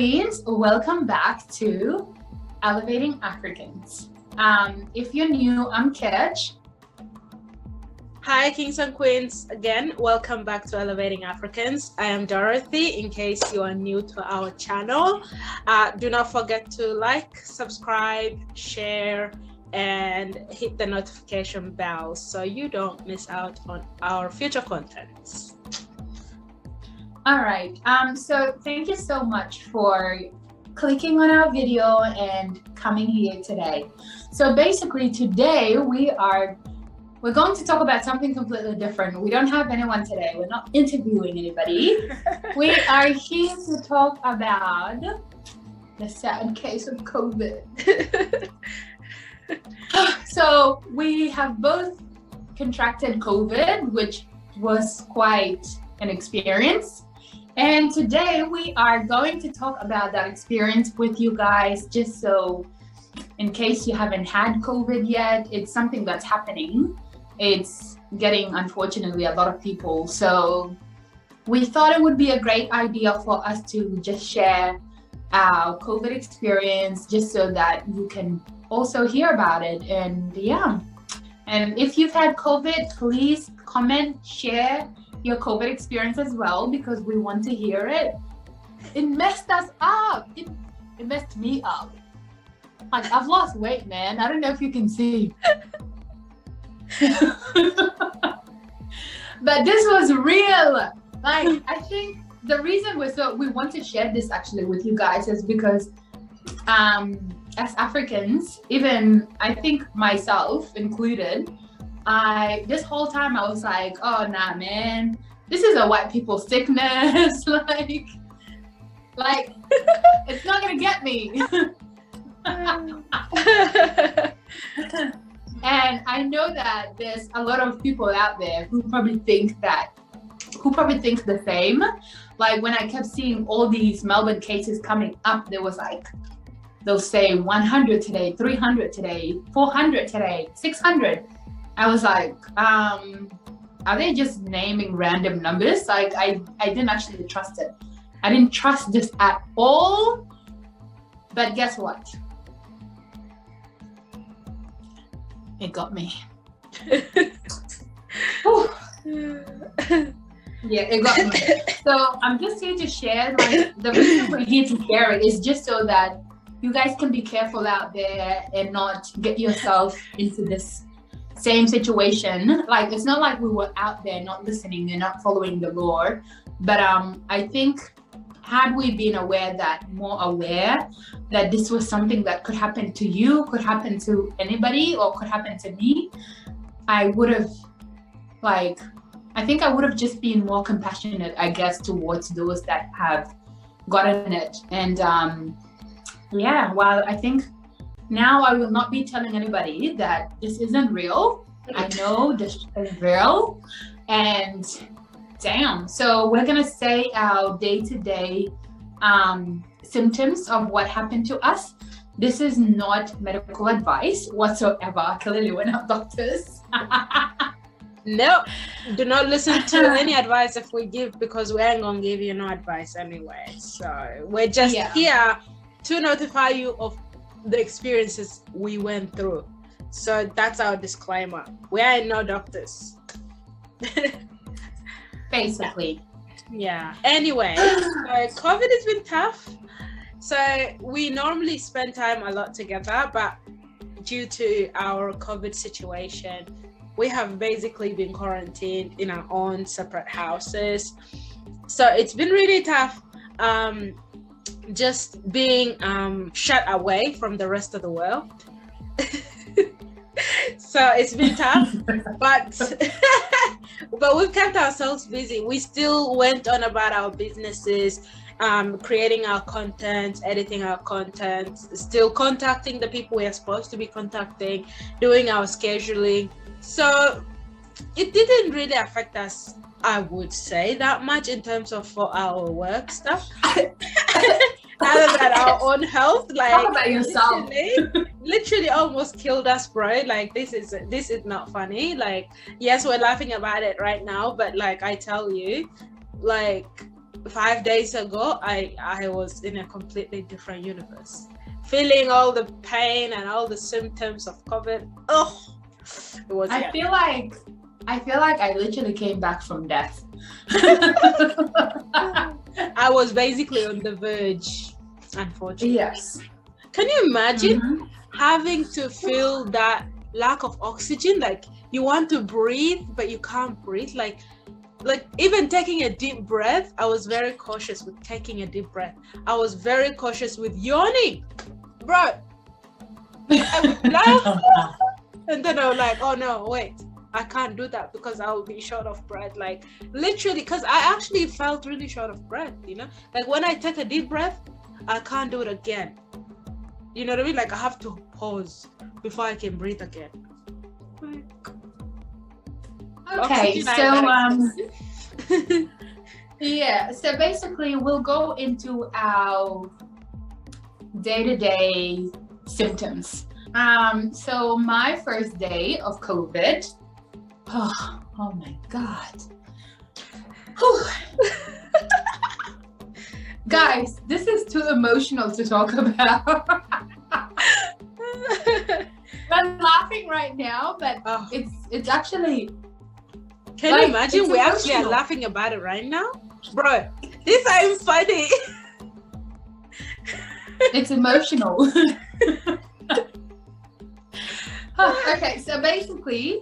Queens, welcome back to Elevating Africans. If you're new, I'm Kedge. Hi, Kings and Queens. Again, welcome back to Elevating Africans. I am Dorothy, in case you are new to our channel. Do not forget to like, subscribe, share, and hit the notification bell so you don't miss out on our future contents. All right. So thank you so much for clicking on our video and coming here today. So basically today we're going to talk about something completely different. We don't have anyone today. We're not interviewing anybody. We are here to talk about the sad case of COVID. So we have both contracted COVID, which was quite an experience. And today we are going to talk about that experience with you guys, just so in case you haven't had COVID yet, it's something that's happening. It's getting, unfortunately, a lot of people. So we thought it would be a great idea for us to just share our COVID experience, just so that you can also hear about it. And yeah, and if you've had COVID, please comment, share your COVID experience as well, because we want to hear it. It messed us up. It messed me up. Like, I've lost weight, man. I don't know if you can see. But this was real. Like, I think the reason we want to share this actually with you guys is because as Africans, even I think myself included, this whole time I was like, oh nah, man, this is a white people sickness. like it's not gonna get me. And I know that there's a lot of people out there who probably think the same. Like, when I kept seeing all these Melbourne cases coming up, there was like, they'll say 100 today, 300 today, 400 today, 600. I was like, are they just naming random numbers? Like, I didn't actually trust it. I didn't trust this at all. But guess what? It got me. Yeah, it got me. So I'm just here to share, like, the reason we're here to share it is just so that you guys can be careful out there and not get yourself into this same situation. Like, it's not like we were out there not listening and not following the law, but I think had we been more aware that this was something that could happen to you, could happen to anybody, or could happen to me, I would have just been more compassionate, I guess, towards those that have gotten it. And yeah, while I think now I will not be telling anybody that this isn't real. I know this is real. And damn, so we're gonna say our day-to-day symptoms of what happened to us. This is not medical advice whatsoever. Clearly, we're not doctors. No, do not listen to any advice if we give, because we ain't gonna give you no advice anyway. So we're just here to notify you of the experiences we went through. So that's our disclaimer. We are no doctors. Basically. Yeah. Anyway, COVID has been tough. So we normally spend time a lot together, but due to our COVID situation, we have basically been quarantined in our own separate houses. So it's been really tough. Just being shut away from the rest of the world. So it's been tough, but we've kept ourselves busy. We still went on about our businesses, creating our content, editing our content, still contacting the people we are supposed to be contacting, doing our scheduling. So it didn't really affect us, I would say, that much in terms of for our work stuff. Other than our own health, like, talk about yourself. Literally almost killed us, bro. Like, this is not funny. Like, yes, we're laughing about it right now, but like, I tell you, like, 5 days ago, I was in a completely different universe, feeling all the pain and all the symptoms of COVID. Oh, it was. I feel like I literally came back from death. I was basically on the verge, unfortunately. Yes. Can you imagine having to feel that lack of oxygen? Like you want to breathe, but you can't breathe. Like even taking a deep breath, I was very cautious with taking a deep breath. I was very cautious with yawning, bro. And then I was like, oh no, wait, I can't do that because I will be short of breath. Like literally, because I actually felt really short of breath, you know? Like when I take a deep breath, I can't do it again. You know what I mean? Like I have to pause before I can breathe again. Okay, so yeah, so basically we'll go into our day-to-day symptoms. So my first day of COVID, oh my God. Guys, this is too emotional to talk about. I'm laughing right now, but it's actually. Can you imagine we actually are laughing about it right now? Bro, this ain't funny. It's emotional. Okay, so basically,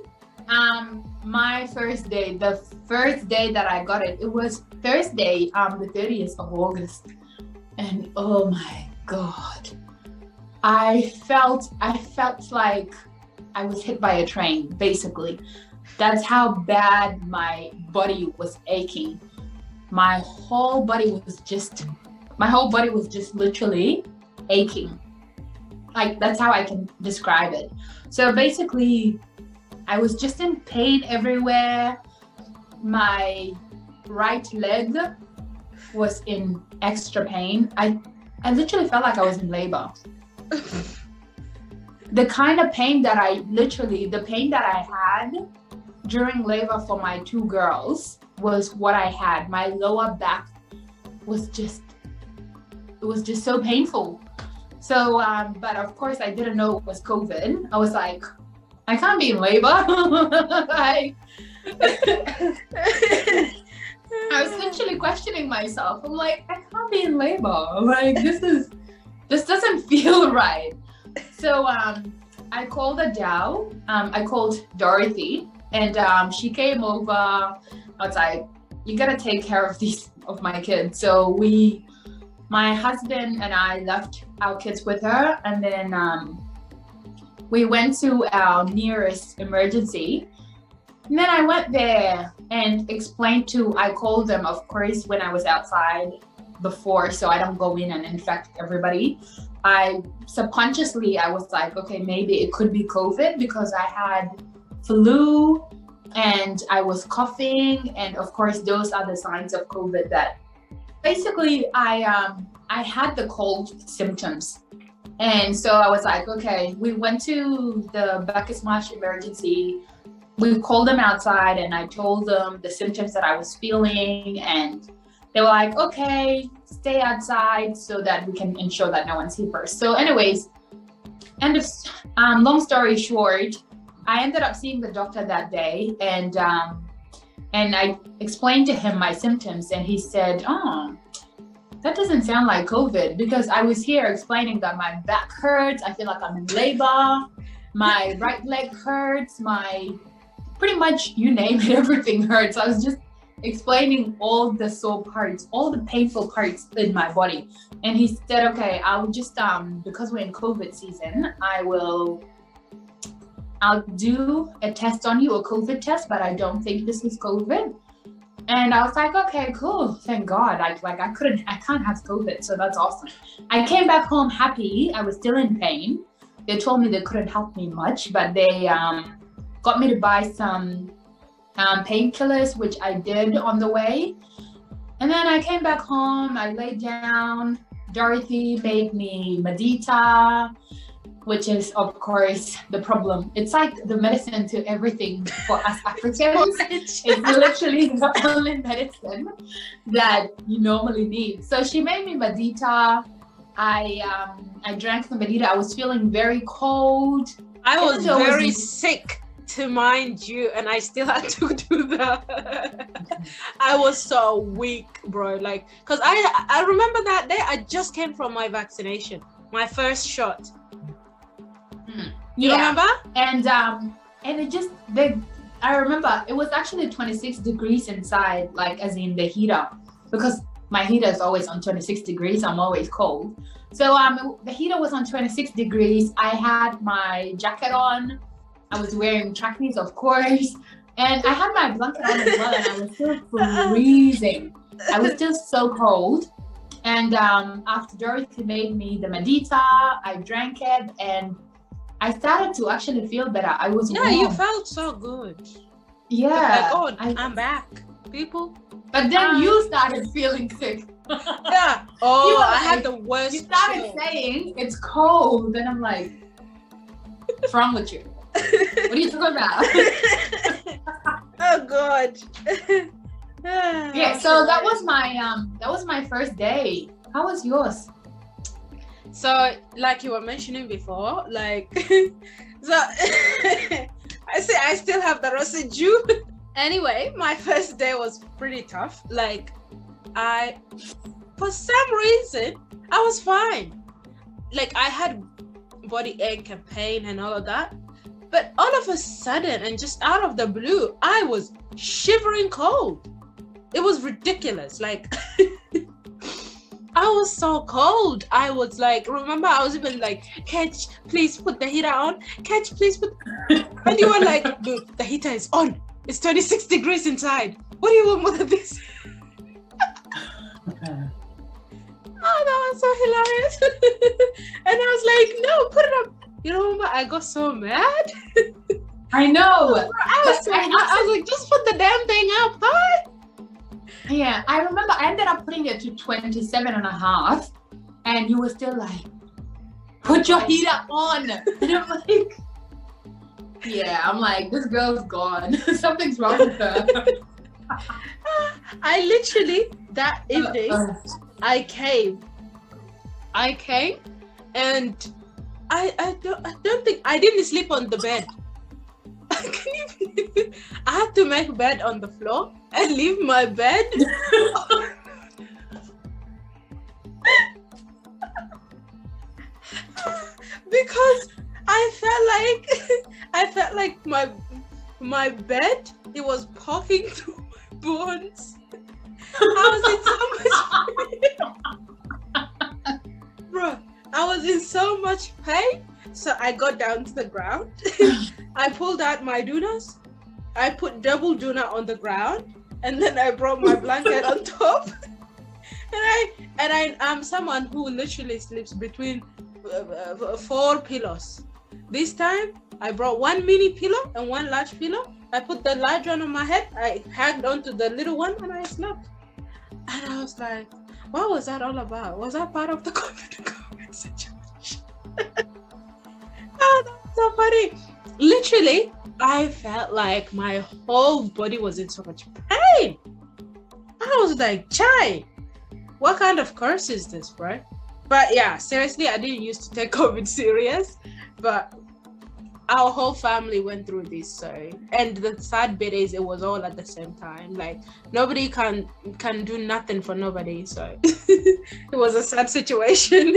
my first day, the first day that I got it, it was Thursday, the 30th of August. And oh my God, I felt like I was hit by a train, basically. That's how bad my body was aching. My whole body was just literally aching. Like that's how I can describe it. So basically, I was just in pain everywhere. My right leg was in extra pain. I literally felt like I was in labor. The kind of pain that I had during labor for my two girls was what I had. My lower back was just so painful. So, but of course I didn't know it was COVID. I was like, I can't be in labor. I was literally questioning myself. I'm like, I can't be in labor. Like, this doesn't feel right. So I called Adele. I called Dorothy, and she came over. I was like, you gotta take care of my kids. So my husband and I left our kids with her, and then we went to our nearest emergency. And then I went there and I called them, of course, when I was outside before, so I don't go in and infect everybody. I was like, okay, maybe it could be COVID because I had flu and I was coughing, and of course those are the signs of COVID. That basically I had the cold symptoms, and so I was like, okay. We went to the Buckets-Marsh emergency. We called them outside, and I told them the symptoms that I was feeling, and they were like, okay, stay outside so that we can ensure that no one's here first. So anyways, long story short, I ended up seeing the doctor that day, and I explained to him my symptoms, and he said, oh, that doesn't sound like COVID, because I was here explaining that my back hurts, I feel like I'm in labor, my right leg hurts, pretty much, you name it, everything hurts. I was just explaining all the sore parts, all the painful parts in my body. And he said, okay, I'll just, because we're in COVID season, I'll do a test on you, a COVID test, but I don't think this is COVID. And I was like, okay, cool. Thank God. I can't have COVID. So that's awesome. I came back home happy. I was still in pain. They told me they couldn't help me much, but they got me to buy some painkillers, which I did on the way. And then I came back home, I laid down. Dorothy made me medita. which is of course the problem. It's like the medicine to everything for us Africans. It's literally the only medicine that you normally need. So she made me madita. I drank the madita. I was feeling very cold. I was very sick, to mind you, and I still had to do that. I was so weak, bro. Like, because I remember that day I just came from my vaccination, my first shot. You remember? And it just I remember it was actually 26 degrees inside, like as in the heater, because my heater is always on 26 degrees. I'm always cold. So the heater was on 26 degrees. I had my jacket on. I was wearing trackies, of course, and I had my blanket on as well, and I was still freezing. I was still so cold. And after Dorothy made me the madita, I drank it, and I started to actually feel better. I was warm. You felt so good. Yeah. Like, oh, I'm back, people. But then you started feeling sick. Yeah. Oh, I had the worst. You started saying it's cold, and I'm like, what's wrong with you? What are you talking about? Oh God. Yeah. So that was my first day. How was yours? So, like you were mentioning before, like, so I still have the residue. Anyway, my first day was pretty tough. Like, for some reason, I was fine. Like, I had body ache and pain and all of that. But all of a sudden, and just out of the blue, I was shivering cold. It was ridiculous. Like, I was so cold. I was like, remember, I was even like, Catch, please put the heater on. Catch, please put. And you were like, dude, the heater is on. It's 26 degrees inside. What do you want more than this? Oh, that was so hilarious. And I was like, no, put it up. You remember, I got so mad. I know. I was like, just put the damn thing up, huh? Yeah, I remember I ended up putting it to 27.5, and you were still like, put your heater on. And I'm like, yeah, I'm like, this girl's gone. Something's wrong with her. I literally, that evening, I came and I don't think I didn't sleep on the bed. I had to make bed on the floor and leave my bed. Because I felt like my bed, it was poking through my bones. I was in so much pain. Bro, I was in so much pain. So I got down to the ground. I pulled out my dunas. I put double duna on the ground, and then I brought my blanket on top. And I'm someone who literally sleeps between 4 pillows. This time I brought one mini pillow and one large pillow. I put the large one on my head. I hugged onto the little one and I slept. And I was like, what was that all about? Was that part of the COVID situation? Oh, that's so funny. Literally, I felt like my whole body was in so much pain. I was like, chai, what kind of curse is this, bro? But yeah, seriously, I didn't used to take COVID serious, but our whole family went through this. So, and the sad bit is it was all at the same time. Like, nobody can do nothing for nobody. So it was a sad situation.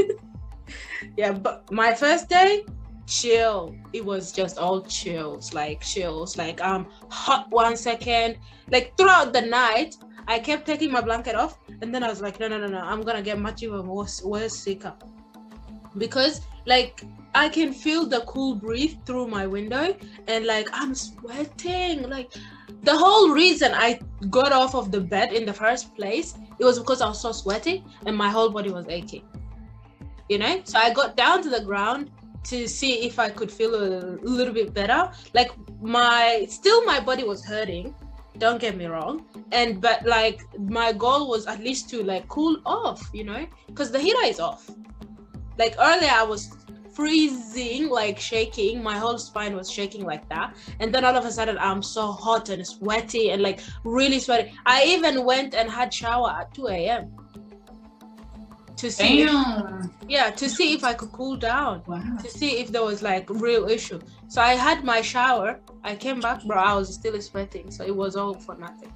Yeah, but my first day, chill. It was just all chills, like hot 1 second. Like throughout the night, I kept taking my blanket off, and then I was like, no, I'm gonna get much even worse sicker, because like I can feel the cool breeze through my window, and like I'm sweating. Like the whole reason I got off of the bed in the first place, it was because I was so sweaty and my whole body was aching. You know, so I got down to the ground to see if I could feel a little bit better. Like my body was hurting, don't get me wrong, but like my goal was at least to like cool off, you know, because the heater is off. Like earlier I was freezing, like shaking. My whole spine was shaking like that. And then all of a sudden, I'm so hot and sweaty and like really sweaty. I even went and had shower at 2 a.m. to see to see if I could cool down, to see if there was like real issue. So I had my shower. I came back, bro. I was still sweating, so it was all for nothing.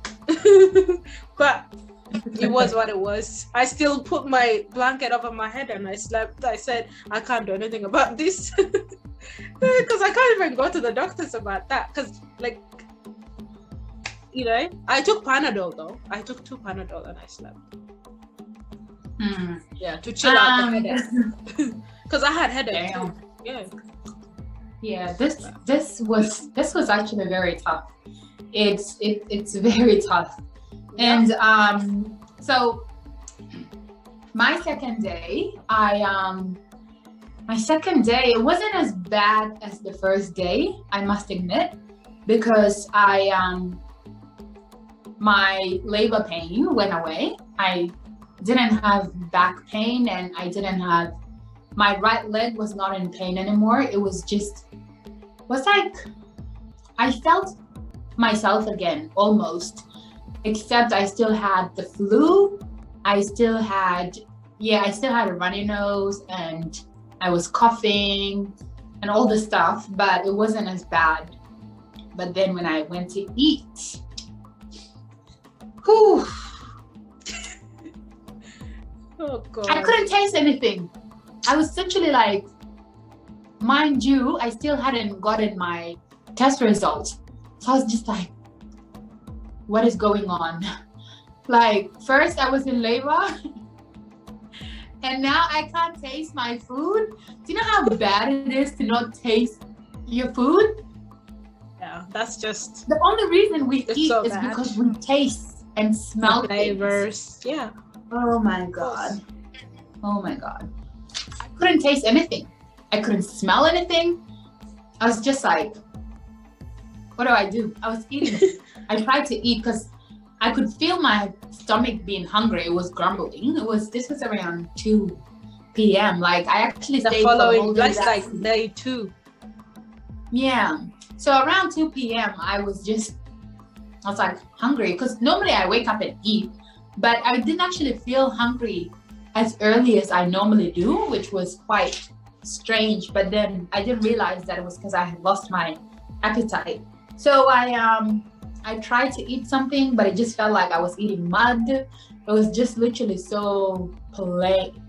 But it was what it was. I still put my blanket over my head and I slept. I said I can't do anything about this because I can't even go to the doctors about that. Because like, you know, I took Panadol though. I took 2 Panadol and I slept. Yeah, to chill out the headache. Because I had headache too. Yeah, this was actually very tough. It's very tough. And so my second day, it wasn't as bad as the first day, I must admit, because my labor pain went away. I didn't have back pain, and my right leg was not in pain anymore. It was like I felt myself again, almost, except I still had the flu. I still had a runny nose, and I was coughing and all this stuff, but it wasn't as bad. But then when I went to eat, whew, oh God. I couldn't taste anything. I was essentially like, mind you, I still hadn't gotten my test results. So I was just like, what is going on? Like, first I was in labor and now I can't taste my food. Do you know how bad it is to not taste your food? Yeah, that's just... The only reason we eat so is bad. because we taste and smell flavors. things. Yeah. Oh my God. Oh my God. I couldn't taste anything. I couldn't smell anything. I was just like, what do I do? I was eating. I tried to eat because I could feel my stomach being hungry. It was grumbling. This was around 2 p.m. Like, I actually stayed for the whole day. That's like day 2. Yeah. So around 2 p.m. I was like hungry, because normally I wake up and eat, but I didn't actually feel hungry as early as I normally do, which was quite strange. But then I didn't realize that it was because I had lost my appetite. So I tried to eat something, but it just felt like I was eating mud. It was just literally so plain.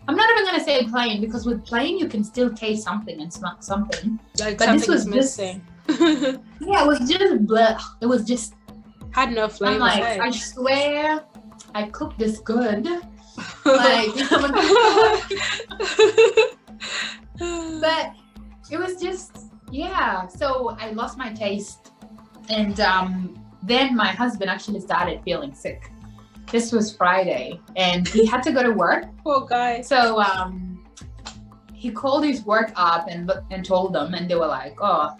I'm not even gonna say plain, because with plain you can still taste something and smell something. Like, but this was missing. Yeah, it was just blah. It was just had no flavor. I'm like, I swear, I cooked this good. Like, but it was just, yeah. So I lost my taste, and then my husband actually started feeling sick. This was Friday, and he had to go to work. Poor guy. So he called his work up and told them, and they were like, "Oh,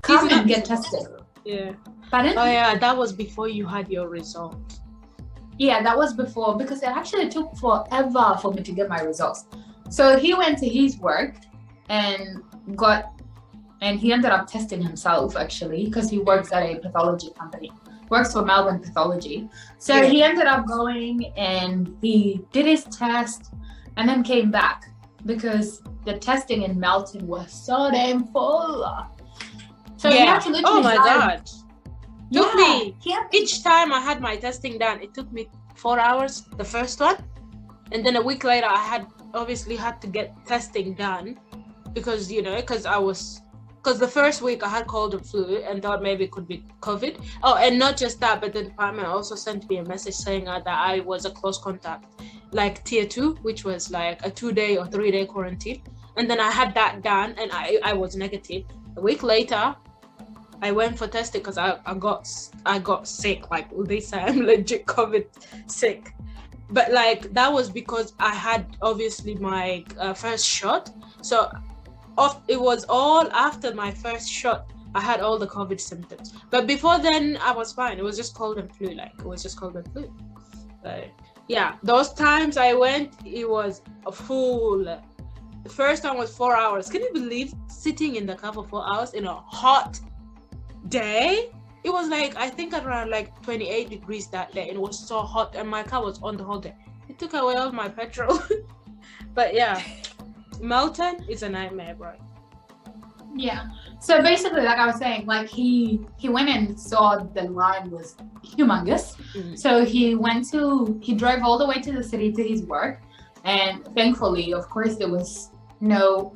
come and get tested." Yeah. Pardon? Oh yeah, that was before you had your result. Yeah, that was before, because it actually took forever for me to get my results. So he went to his work and he ended up testing himself, actually, because he works at a pathology company, works for Melbourne Pathology. So yeah. He ended up going and he did his test and then came back, because the testing in Melton was so damn full. So yeah. He had to literally oh my God. Took me each time I had my testing done, it took me 4 hours, the first one, and then a week later I had obviously had to get testing done, because the first week I had cold and flu and thought maybe it could be COVID. Oh, and not just that, but the department also sent me a message saying that I was a close contact, like tier 2, which was like a 2-day or 3-day quarantine. And then I had that done and I was negative. A week later I went for testing because I got sick. Like, they say I'm legit COVID sick, but like that was because I had obviously my first shot. So it was all after my first shot I had all the COVID symptoms. But before then I was fine. It was just cold and flu. So, yeah, those times I went, it was a full The first one was 4 hours. Can you believe sitting in the car for 4 hours in a hot day? It was like, I think around like 28 degrees that day. It was so hot and my car was on the whole day. It took away all my petrol. But yeah, mountain is a nightmare, bro. Yeah. So basically, like I was saying, like he went and saw the line was humongous. So he drove all the way to the city to his work. And thankfully, of course,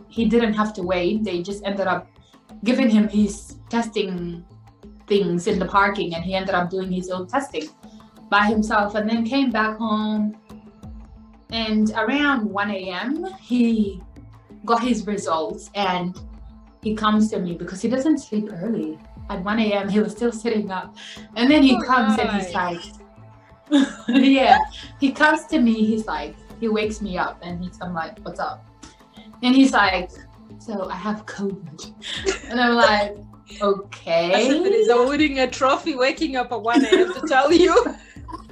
he didn't have to wait. They just ended up giving him his testing things in the parking, and he ended up doing his own testing by himself, and then came back home. And around 1 a.m., he got his results, and he comes to me because he doesn't sleep early. At 1 a.m., he was still sitting up. And then he comes and he's like, yeah, he comes to me, he's like, he wakes me up and I'm like, what's up? And he's like, so I have COVID. And I'm like, okay. As if it is winning a trophy, waking up at 1 a.m. to tell you.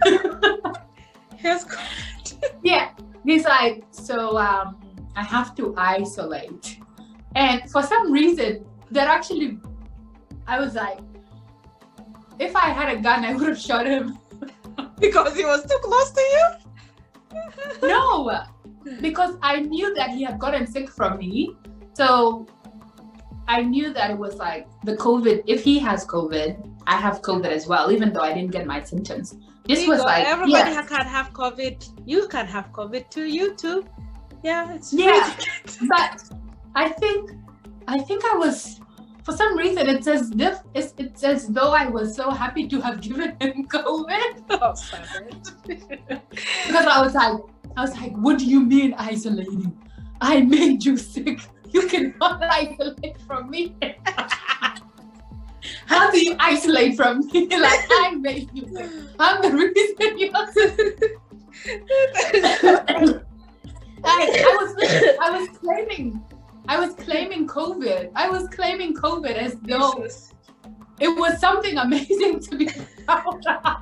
He has COVID. Yeah, he's like, so I have to isolate. And for some reason, that actually, I was like, if I had a gun, I would have shot him. Because he was too close to you? No, because I knew that he had gotten sick from me. So I knew that it was like the COVID, if he has COVID, I have COVID as well, even though I didn't get my symptoms. This was like, everybody can have COVID. You can have COVID too, you too. Yeah, it's but I think I was, for some reason, it's as though I was so happy to have given him COVID. Oh, savage. Because I was like, what do you mean isolating? I made you sick. You cannot isolate from me. How do you isolate from me? Like, I made you sick. I'm the reason you're sick. I was claiming COVID. I was claiming COVID as though it was something amazing to be proud of.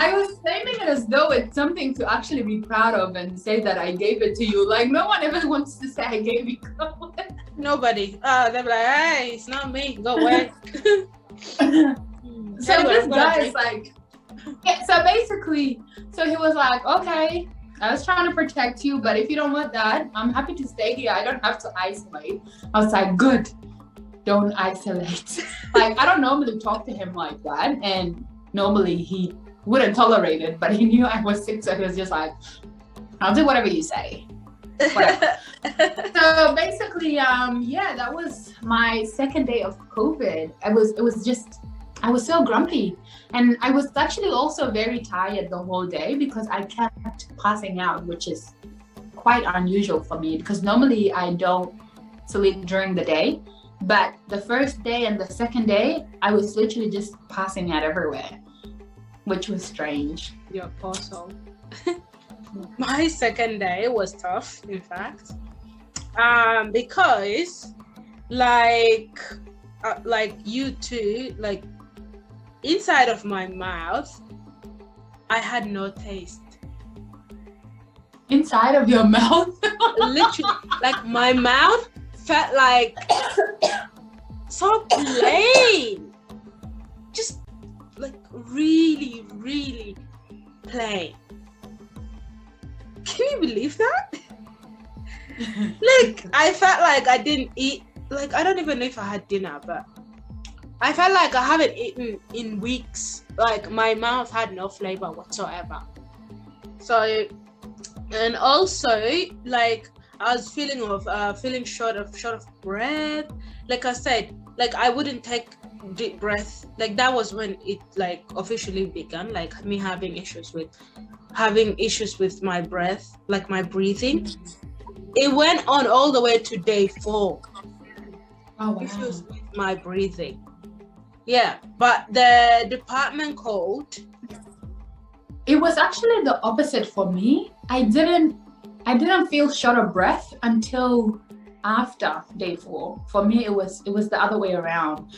I was claiming it as though it's something to actually be proud of and say that I gave it to you. Like, no one ever wants to say I gave you COVID. Nobody. They're like, hey, it's not me. Go away. So anyway, this guy is like, yeah, so basically, so he was like, okay, I was trying to protect you, but if you don't want that, I'm happy to stay here. I don't have to isolate. I was like, good, don't isolate. Like, I don't normally talk to him like that, and normally he wouldn't tolerate it, but he knew I was sick, so he was just like, I'll do whatever you say. Whatever. So basically, yeah, that was my second day of COVID. I was so grumpy, and I was actually also very tired the whole day because I kept passing out, which is quite unusual for me because normally I don't sleep during the day. But the first day and the second day, I was literally just passing out everywhere, which was strange. Your poor soul. My second day was tough, in fact, because like you too, like inside of my mouth, I had no taste. Inside of your mouth? Literally, like my mouth felt like so plain, just like really, really plain. Can you believe that? Like, I felt like I didn't eat, like, I don't even know if I had dinner, but I felt like I haven't eaten in weeks. Like, my mouth had no flavor whatsoever. So, and also, like, I was feeling short of breath. Like I said, like, I wouldn't take deep breath. Like, that was when it, like, officially began, like, me having issues with my breath, like my breathing. It went on all the way to day 4. Oh, wow. Issues with my breathing. Yeah, but the department called. It was actually the opposite for me. I didn't feel short of breath until after day 4. For me, it was the other way around.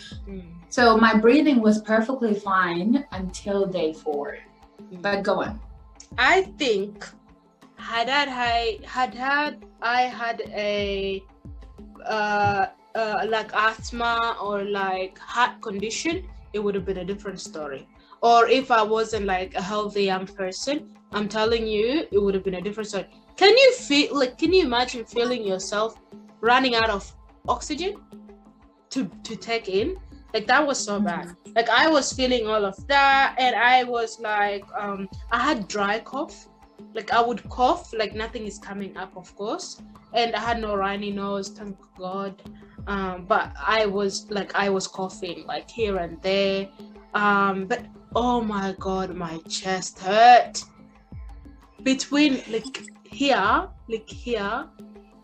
So my breathing was perfectly fine until day 4. But go on. I think I had a like asthma or like heart condition, it would have been a different story. Or if I wasn't like a healthy young person, I'm telling you, it would have been a different story. Can you imagine feeling yourself running out of oxygen to take in? Like that was so bad. Like I was feeling all of that, and I was like, I had dry cough. Like I would cough, like nothing is coming up, of course. And I had no runny nose, thank God. But I was coughing like here and there. But oh my God, my chest hurt. Between like here,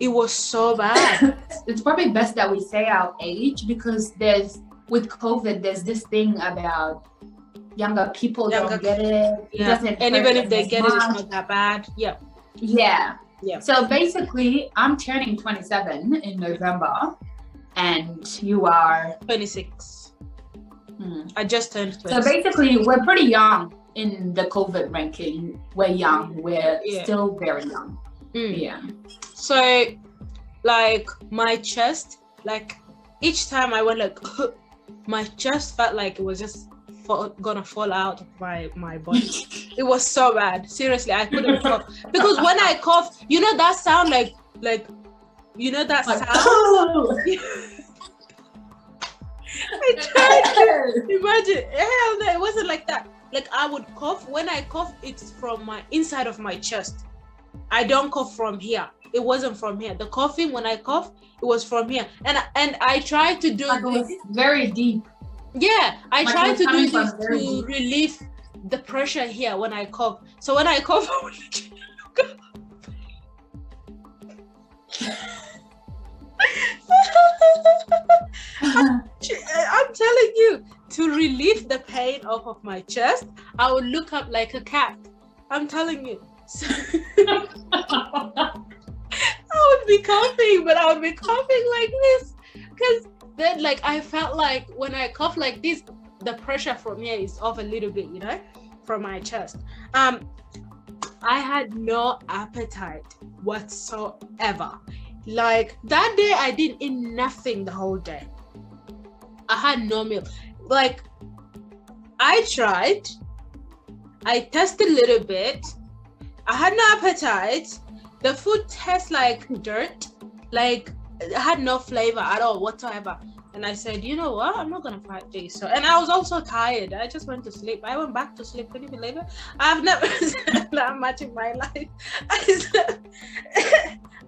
it was so bad. It's probably best that we say our age, because with COVID, there's this thing about younger people don't get it. Yeah. And even if they get it, it's not that bad. Yeah. Yeah. Yeah. So basically, I'm turning 27 in November, and you are 26. I just turned 26. So basically, we're pretty young in the COVID ranking. We're young. We're still very young. Yeah. So, like my chest, like each time I went like, my chest felt like it was just gonna fall out of my body. It was so bad. Seriously, I couldn't cough, because when I cough, you know that sound like you know that sound. I tried to imagine. Hell no, it wasn't like that. Like I would cough. When I cough, it's from my inside of my chest. I don't cough from here. It wasn't from here. The coughing, when I cough, it was from here. And I tried to do it was very deep. Yeah, I tried to do this to relieve the pressure here when I cough. So when I cough, I would literally look up. I'm telling you, to relieve the pain off of my chest, I would look up like a cat. I'm telling you. I would be coughing, but I would be coughing like this, because then like I felt like when I cough like this, the pressure from here is off a little bit, you know, from my chest. I had no appetite whatsoever. Like that day I didn't eat nothing the whole day. I had no meal. Like I tried, I tested a little bit, I had no appetite. The food tastes like dirt, like it had no flavor at all whatsoever. And I said, you know what? I'm not gonna fight this. So, and I was also tired. I just went to sleep. I went back to sleep. Can you believe it? I've never slept that much in my life.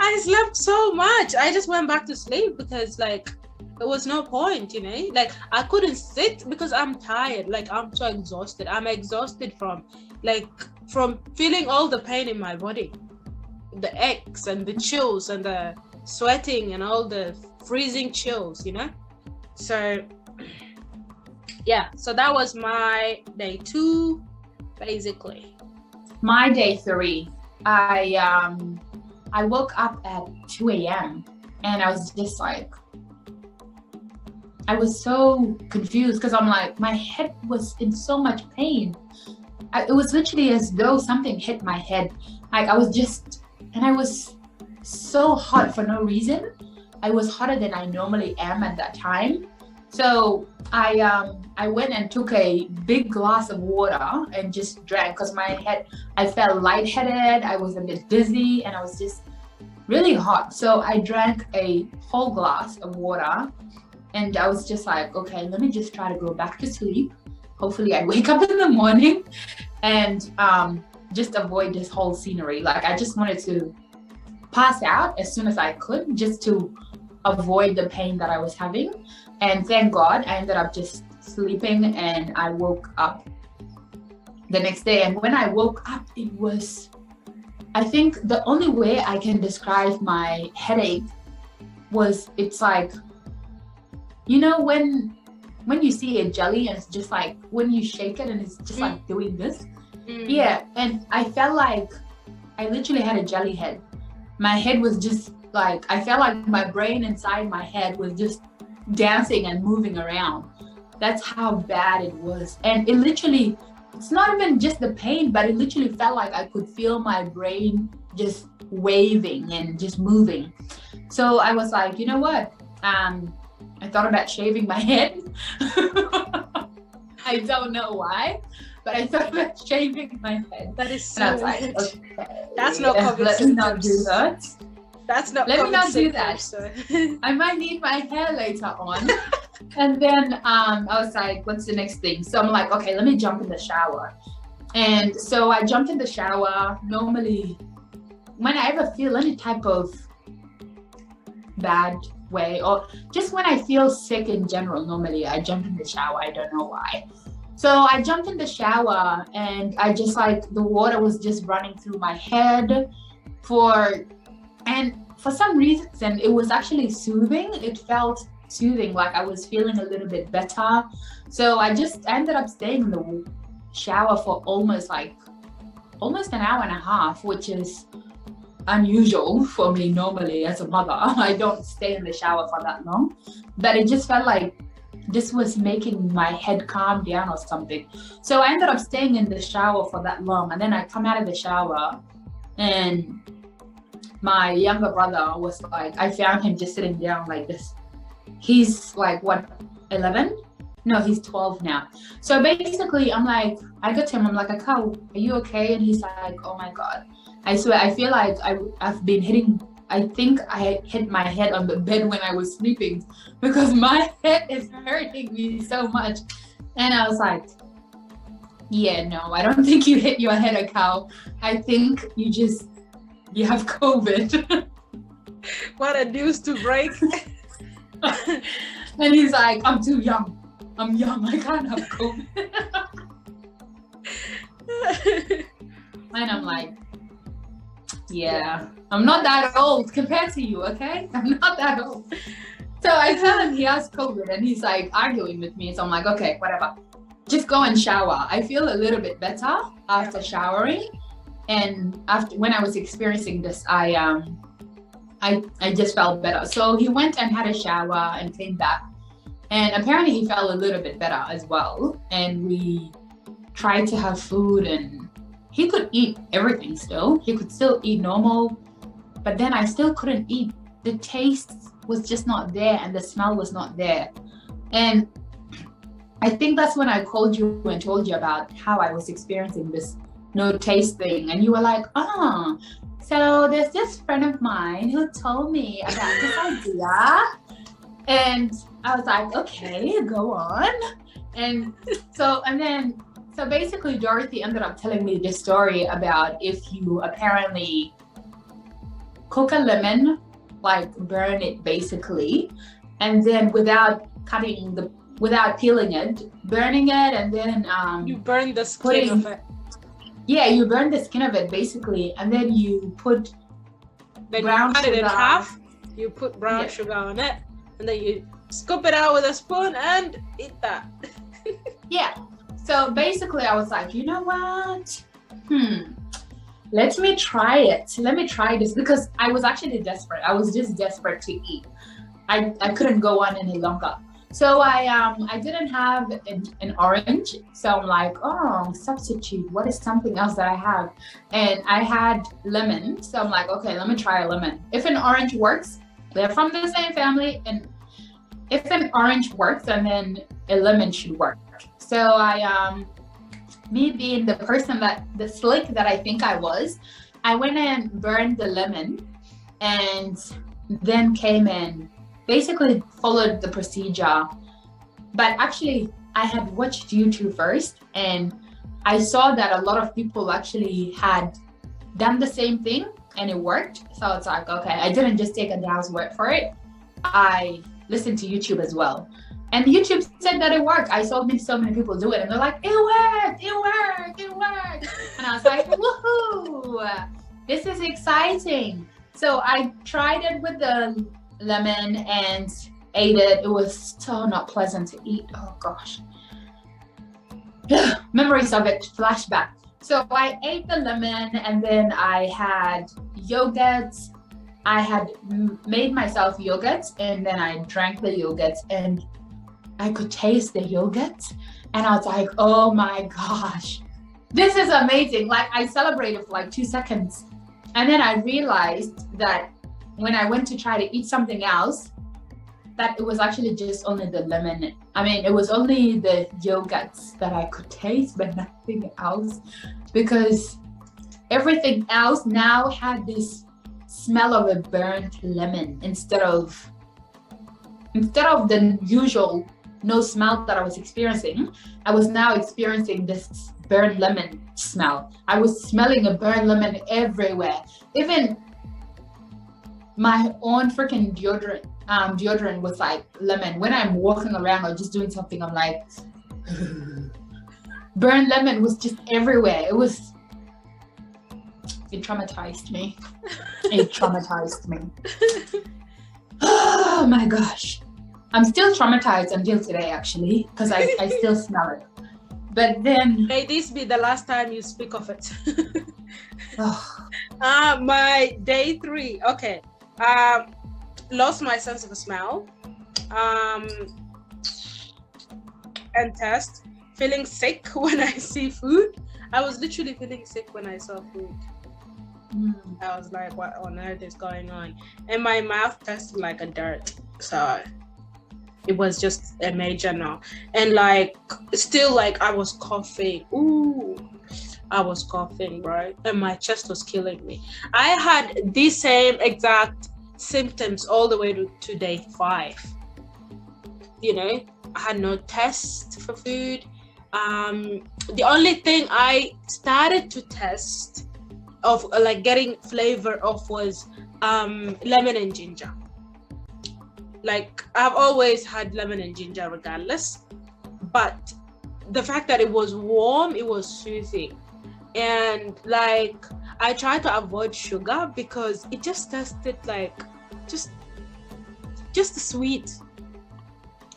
I slept so much. I just went back to sleep because like there was no point, you know. Like I couldn't sit because I'm tired. Like I'm so exhausted. I'm exhausted from feeling all the pain in my body, the aches and the chills and the sweating and all the freezing chills, you know. So yeah, so that was my day 2 basically. My day 3, I woke up at 2 a.m. and I was just like, I was so confused because I'm like, my head was in so much pain. It was literally as though something hit my head. Like I was so hot for no reason. I was hotter than I normally am at that time. So I went and took a big glass of water and just drank, because I felt lightheaded, I was a bit dizzy, and I was just really hot. So I drank a whole glass of water, and I was just like, okay, let me just try to go back to sleep. Hopefully I wake up in the morning and just avoid this whole scenery. Like I just wanted to pass out as soon as I could, just to avoid the pain that I was having. And thank God I ended up just sleeping, and I woke up the next day. And when I woke up, it was, I think the only way I can describe my headache was, it's like, you know, when you see a jelly and it's just like, when you shake it and it's just like doing this. Yeah, and I felt like I literally had a jelly head. My head was just like, I felt like my brain inside my head was just dancing and moving around. That's how bad it was. And it literally, it's not even just the pain, but it literally felt like I could feel my brain just waving and just moving. So I was like, you know what? I thought about shaving my head. I don't know why, but I thought about shaving my head. That is so and I was like, weird. okay, That's not COVID let me not do symptoms. that. That's not Let me COVID not do symptoms, that. so. I might need my hair later on. And then I was like, what's the next thing? So I'm like, okay, let me jump in the shower. And so I jumped in the shower. Normally, when I ever feel any type of bad way, or just when I feel sick in general, normally I jump in the shower. I don't know why. So I jumped in the shower and I just like, the water was just running through my head and for some reason, it was actually soothing. It felt soothing, like I was feeling a little bit better. So I just ended up staying in the shower for almost an hour and a half, which is unusual for me normally as a mother. I don't stay in the shower for that long, but it just felt like this was making my head calm down or something. So I ended up staying in the shower for that long. And then I come out of the shower and my younger brother was like, I found him just sitting down like this. He's like, what, 11? No, he's 12 now. So basically, I got to him, I'm like, Akao, are you okay? And he's like, oh my God. I swear, I feel like I've been hitting, I think I hit my head on the bed when I was sleeping because my head is hurting me so much. And I was like, yeah, no, I don't think you hit your head, Akao. I think you have COVID. What a news to break. And he's like, I'm too young. I'm young. I can't have COVID. And I'm like, yeah, I'm not that old compared to you, okay? I'm not that old. So I tell him he has COVID and he's like arguing with me. So I'm like, okay, whatever. Just go and shower. I feel a little bit better after showering. And when I was experiencing this, I just felt better. So he went and had a shower and came back. And apparently he felt a little bit better as well. And we tried to have food and he could eat everything still. He could still eat normal. But then I still couldn't eat. The taste was just not there and the smell was not there. And I think that's when I called you and told you about how I was experiencing this no taste thing, and you were like, oh, so there's this friend of mine who told me about this idea, and I was like, okay, go on. And so basically Dorothy ended up telling me this story about if you apparently cook a lemon, like burn it basically, and then without peeling it, burning it, and then you burn the skin of it. Yeah, you burn the skin of it basically, and then you put brown cut sugar. it in half. You put brown sugar on it, and then you scoop it out with a spoon and eat that. Yeah. So basically, I was like, you know what? Let me try it. Let me try this because I was actually desperate. I was just desperate to eat. I couldn't go on any longer. So I didn't have an orange. So I'm like, oh, substitute. What is something else that I have? And I had lemon. So I'm like, okay, let me try a lemon. If an orange works, they're from the same family. And if an orange works, then a lemon should work. So me being the slick that I think I was, I went and burned the lemon and then came in. Basically followed the procedure, but actually I had watched YouTube first and I saw that a lot of people actually had done the same thing and it worked. So it's like, okay, I didn't just take a gal's word for it. I listened to YouTube as well. And YouTube said that it worked. I saw so many people do it and they're like, it worked. And I was like, woohoo, this is exciting. So I tried it with the lemon and ate it. It was so not pleasant to eat. Oh gosh. Memories of it, flashback. So I ate the lemon and then I had yogurt. I had made myself yogurt and then I drank the yogurt and I could taste the yogurt and I was like, oh my gosh, this is amazing. Like I celebrated for like 2 seconds And then I realized that when I went to try to eat something else, that it was actually just only the lemon. I mean, it was only the yogurts that I could taste, but nothing else, because everything else now had this smell of a burnt lemon instead of the usual no smell that I was experiencing. I was now experiencing this burnt lemon smell. I was smelling a burnt lemon everywhere. Even my own freaking deodorant was like lemon. When I'm walking around or just doing something, I'm like, burnt lemon was just everywhere. It traumatized me. It traumatized me. Oh my gosh. I'm still traumatized until today, actually, because I still smell it. But then... May this be the last time you speak of it. Oh. My day 3. Okay. Lost my sense of smell. And taste. Feeling sick when I see food. I was literally feeling sick when I saw food. I was like, what on earth is going on? And my mouth tasted like a dirt. So it was just a major no. And like, still like I was coughing. I was coughing, right? And my chest was killing me. I had the same exact symptoms all the way to day 5. You know, I had no taste for food. The only thing I started to test of like getting flavor of was lemon and ginger. Like I've always had lemon and ginger regardless, but the fact that it was warm, it was soothing. And like I tried to avoid sugar because it just tasted like just sweet.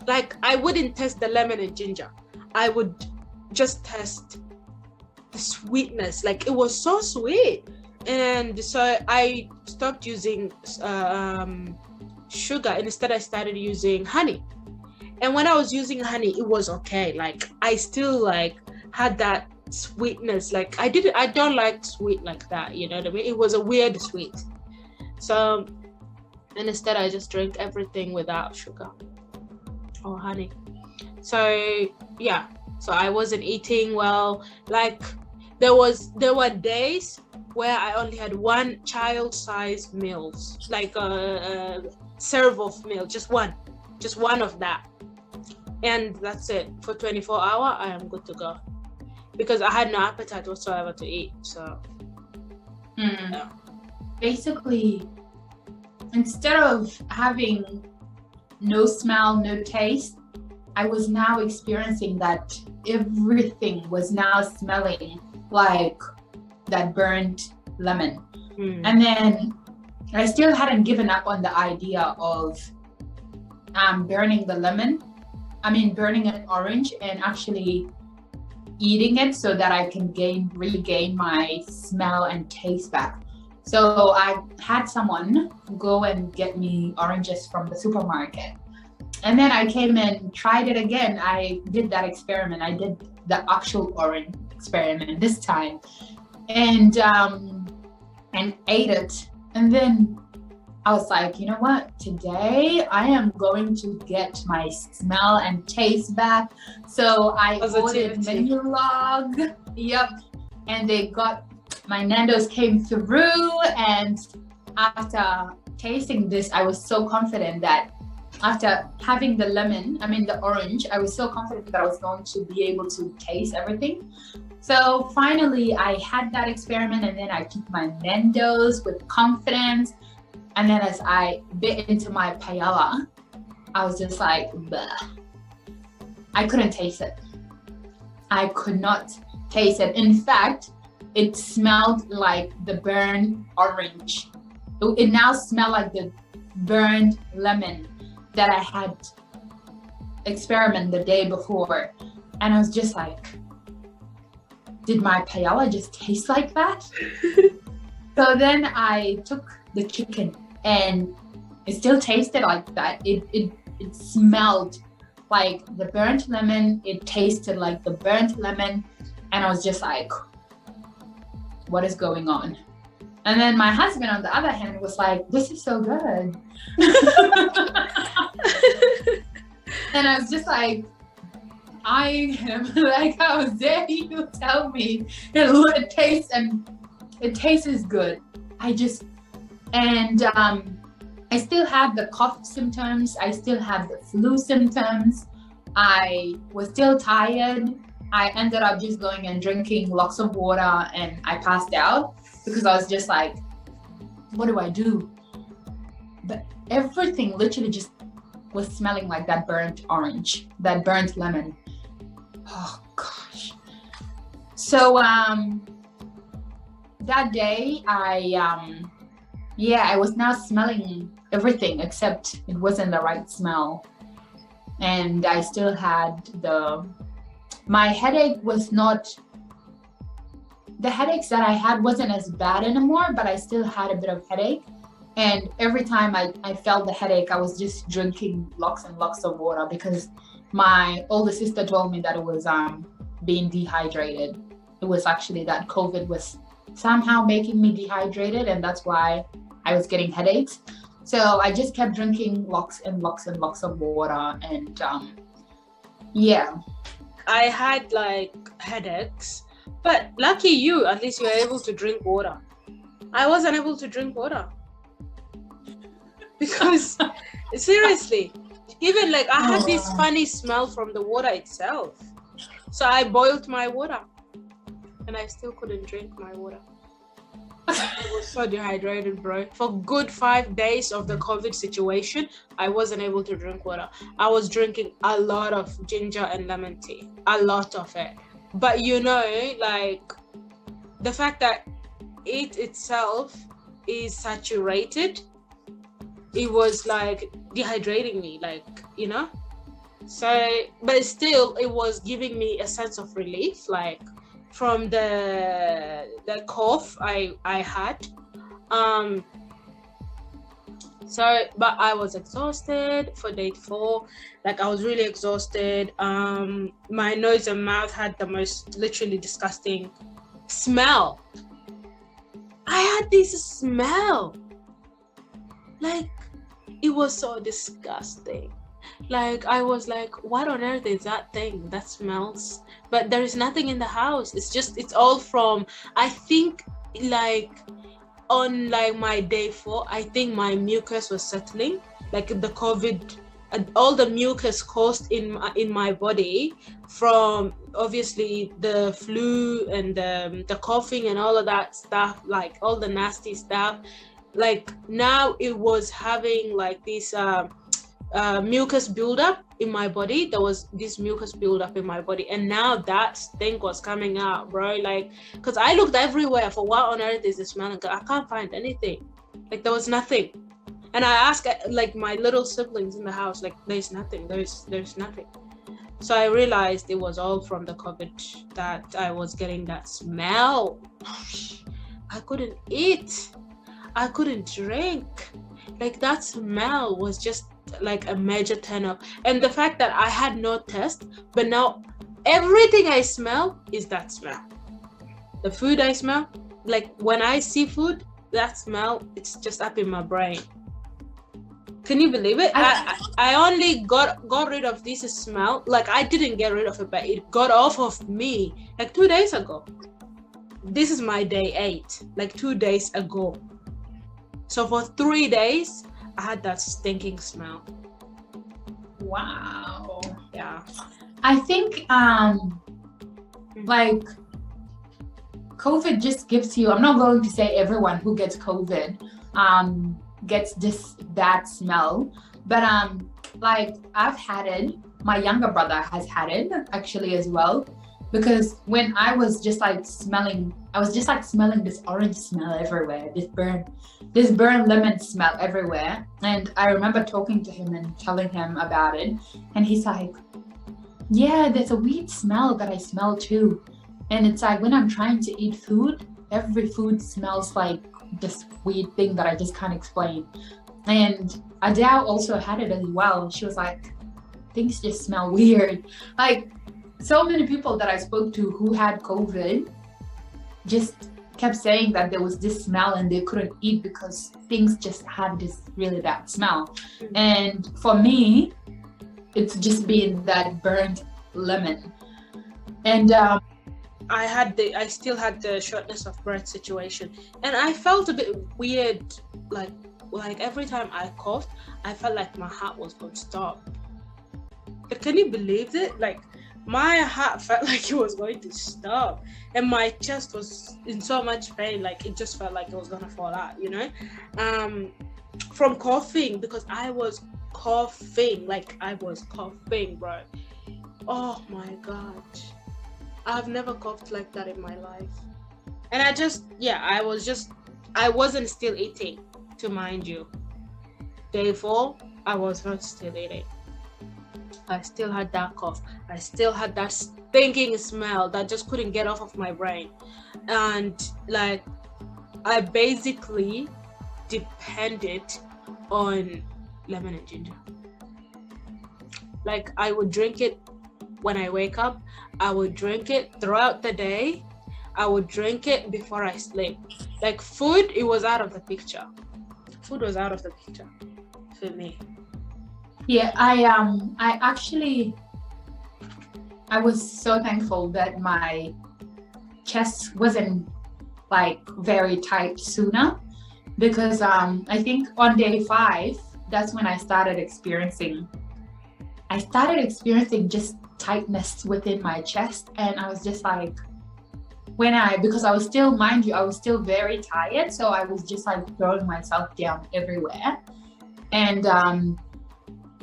Like I wouldn't taste the lemon and ginger. I would just taste the sweetness. Like it was so sweet. And so I stopped using sugar. Instead I started using honey. And when I was using honey, it was okay. Like I still like had that sweetness. Like I don't like sweet like that, you know what I mean? It was a weird sweet. So and instead I just drank everything without sugar or honey. So yeah, so I wasn't eating well. Like there were days where I only had one child-sized meals, like a serve of meal, just one of that, and that's it. For 24 hours I am good to go, because I had no appetite whatsoever to eat. So yeah. Basically, instead of having no smell, no taste, I was now experiencing that everything was now smelling like that burnt lemon. And then I still hadn't given up on the idea of burning an orange and actually eating it so that I can regain my smell and taste back. So I had someone go and get me oranges from the supermarket. And then I came and tried it again. I did that experiment. I did the actual orange experiment this time, and ate it. And then I was like, you know what? Today I am going to get my smell and taste back. So I ordered menu log. Yep. And my Nando's came through. And after tasting this, I was so confident that after having the orange, I was so confident that I was going to be able to taste everything. So finally, I had that experiment, and then I took my Nando's with confidence. And then as I bit into my paella, I was just like, bleh. I couldn't taste it. I could not taste it. In fact, it smelled like the burnt orange. It now smelled like the burnt lemon that I had experimented the day before. And I was just like, did my paella just taste like that? So then I took the chicken, and it still tasted like that. It smelled like the burnt lemon. It tasted like the burnt lemon. And I was just like, what is going on? And then my husband, on the other hand, was like, this is so good. And I was just like, I am like, how dare you tell me it tastes good. I still have the cough symptoms. I still have the flu symptoms. I was still tired. I ended up just going and drinking lots of water, and I passed out because I was just like, what do I do? But everything literally just was smelling like that burnt orange, that burnt lemon. Oh gosh. So that day I was now smelling everything except it wasn't the right smell. And I still had my headache was not, the headaches that I had wasn't as bad anymore, but I still had a bit of headache. And every time I felt the headache, I was just drinking lots and lots of water because my older sister told me that it was being dehydrated. It was actually that COVID was somehow making me dehydrated, and that's why I was getting headaches. So I just kept drinking lots and lots and lots of water, and I had like headaches, but lucky you, at least you were able to drink water. I wasn't able to drink water because seriously, even like I had this funny smell from the water itself. So I boiled my water and I still couldn't drink my water. I was so dehydrated, bro. For good 5 days of the COVID situation, I wasn't able to drink water. I was drinking a lot of ginger and lemon tea, a lot of it. But you know, like the fact that it itself is saturated, it was like dehydrating me, like, you know. So, but still, it was giving me a sense of relief, like from the cough I had. So, but I was exhausted for day 4. Like I was really exhausted. My nose and mouth had the most literally disgusting smell. I had this smell. Like it was so disgusting. Like I was like, what on earth is that thing that smells? But there is nothing in the house. It's all from, I think, like on like my day 4, I think my mucus was settling, like the COVID and all the mucus caused in my body from obviously the flu and the coughing and all of that stuff, like all the nasty stuff. Like now it was having like this mucus buildup in my body. There was this mucus buildup in my body, and now that thing was coming out, bro. Like, because I looked everywhere for what on earth is this smell, and I can't find anything. Like there was nothing. And I asked like my little siblings in the house, like there's nothing, there's nothing. So I realized it was all from the COVID that I was getting that smell. I couldn't eat, I couldn't drink. Like that smell was just like a major turn off. And the fact that I had no taste, but now everything I smell is that smell. The food I smell, like when I see food, that smell, it's just up in my brain. Can you believe it? I only got rid of this smell. Like I didn't get rid of it, but it got off of me like 2 days ago. This is my day 8, like 2 days ago. So for 3 days, I had that stinking smell. Wow. Yeah. I think like COVID just gives you, I'm not going to say everyone who gets COVID gets this bad smell, but like I've had it. My younger brother has had it actually as well, because when I was just like smelling, I was just like smelling this orange smell everywhere, this burnt lemon smell everywhere. And I remember talking to him and telling him about it, and he's like, yeah, there's a weird smell that I smell too. And it's like when I'm trying to eat food, every food smells like this weird thing that I just can't explain. And Adele also had it as well. She was like, things just smell weird. Like so many people that I spoke to who had COVID, just kept saying that there was this smell and they couldn't eat because things just had this really bad smell. And for me, it's just been that burnt lemon. And I still had the shortness of breath situation, and I felt a bit weird, like every time I coughed, I felt like my heart was going to stop. But can you believe it? Like, my heart felt like it was going to stop, and my chest was in so much pain, like it just felt like it was gonna fall out, you know, from coughing, because I was coughing, bro. Oh my god, I've never coughed like that in my life. And I wasn't still eating, to mind you. Day 4, I was not still eating. I still had that cough. I still had that stinking smell that just couldn't get off of my brain. And like, I basically depended on lemon and ginger. Like, I would drink it when I wake up. I would drink it throughout the day. I would drink it before I sleep. Like, food, it was out of the picture. Food was out of the picture for me. Yeah, I was so thankful that my chest wasn't like very tight sooner, because I think on day 5, that's when I started experiencing just tightness within my chest. And I was just like, because I was still, mind you, I was still very tired, so I was just like throwing myself down everywhere. And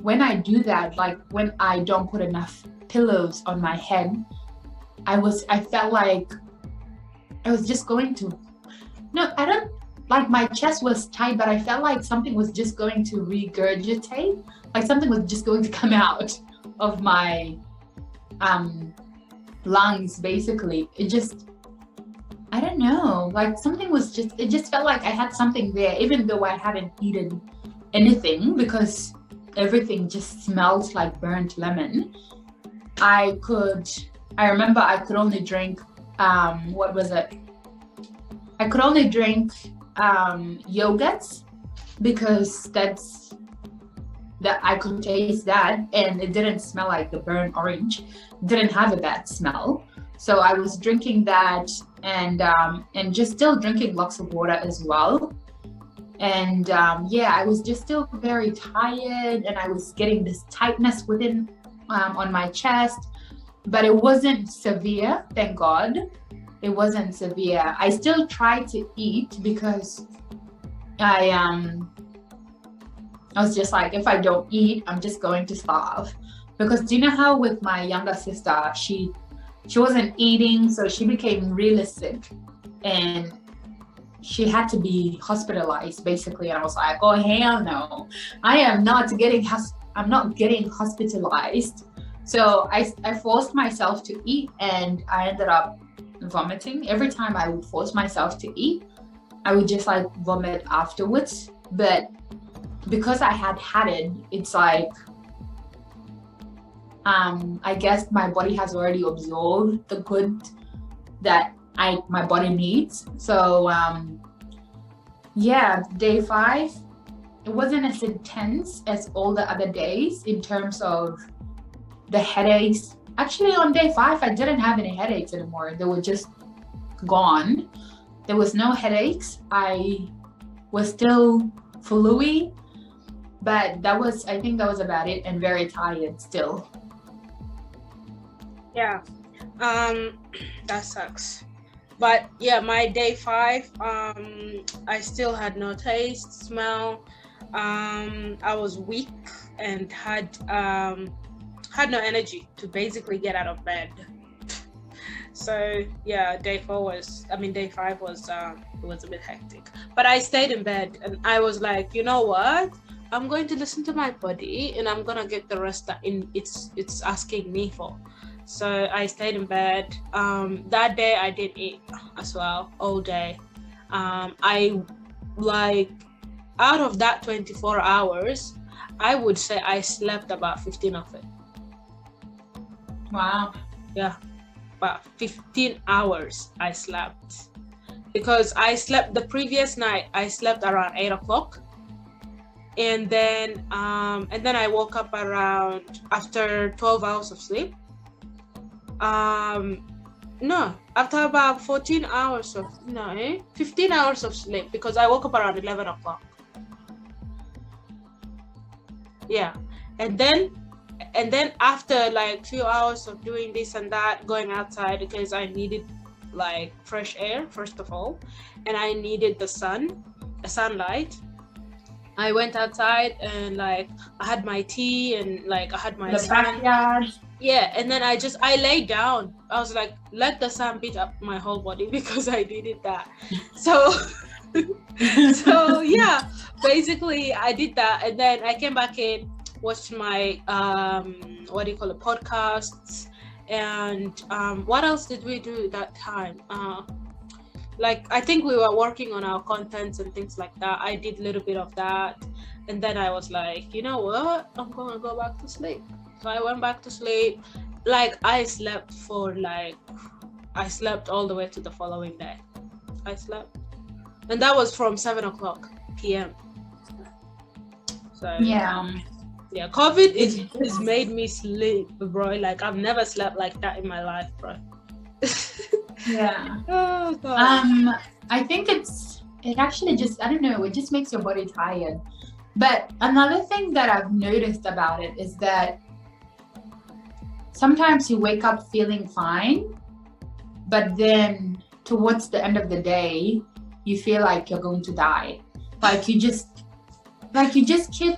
when I do that, like when I don't put enough pillows on my head, I felt like I was just going to, no, I don't, like my chest was tight, but I felt like something was just going to regurgitate, like something was just going to come out of my lungs, basically. It just, I don't know, like something was just, it just felt like I had something there, even though I hadn't eaten anything, because everything just smelled like burnt lemon. I remember I could only drink, what was it? I could only drink yogurts, because that I could taste that, and it didn't smell like the burnt orange. It didn't have a bad smell. So I was drinking that, and just still drinking lots of water as well. And I was just still very tired, and I was getting this tightness within on my chest, but it wasn't severe, thank God. It wasn't severe. I still tried to eat, because I was just like, if I don't eat, I'm just going to starve. Because do you know how with my younger sister, she wasn't eating, so she became really sick, and she had to be hospitalized, basically. And I was like, oh hell no, I'm not getting hospitalized. So I forced myself to eat, and I ended up vomiting. Every time I would force myself to eat, I would just like vomit afterwards. But because I had it, it's like, I guess my body has already absorbed the good that my body needs. So day 5, it wasn't as intense as all the other days in terms of the headaches. Actually, on day 5, I didn't have any headaches anymore. They were just gone. There was no headaches. I was still fluey, but I think that was about it, and very tired still. Yeah, that sucks. But yeah, my day 5, I still had no taste, smell. I was weak and had no energy to basically get out of bed. So yeah, day 5 was it was a bit hectic. But I stayed in bed, and I was like, you know what? I'm going to listen to my body, and I'm gonna get the rest that it's asking me for. So I stayed in bed. That day I didn't eat as well all day. I like, out of that 24 hours, I would say I slept about 15 of it. Wow. Yeah, about 15 hours I slept. because the previous night I slept around 8 o'clock. And then I woke up around after 12 hours of sleep. No, after about 15 hours of sleep, because I woke up around 11 o'clock. Yeah. And then after like few hours of doing this and that, going outside because I needed like fresh air, first of all, and I needed the sunlight. I went outside and like I had my tea and like I had my backyard. Yeah, and then I laid down. I was like, let the sun beat up my whole body because I needed that. So so yeah, basically I did that, and then I came back in, watched my podcasts, and what else did we do that time? Like I think we were working on our contents and things like that. I did a little bit of that, and then I was like, you know what, I'm gonna go back to sleep. So I went back to sleep. Like I slept all the way to the following day. I slept, and that was from 7 o'clock p.m. So Yeah, COVID is made me sleep, bro. Like I've never slept like that in my life, bro. yeah. Oh God. I think it actually just, I don't know, it just makes your body tired. But another thing that I've noticed about it is that sometimes you wake up feeling fine, but then towards the end of the day, you feel like you're going to die. Like you just keep,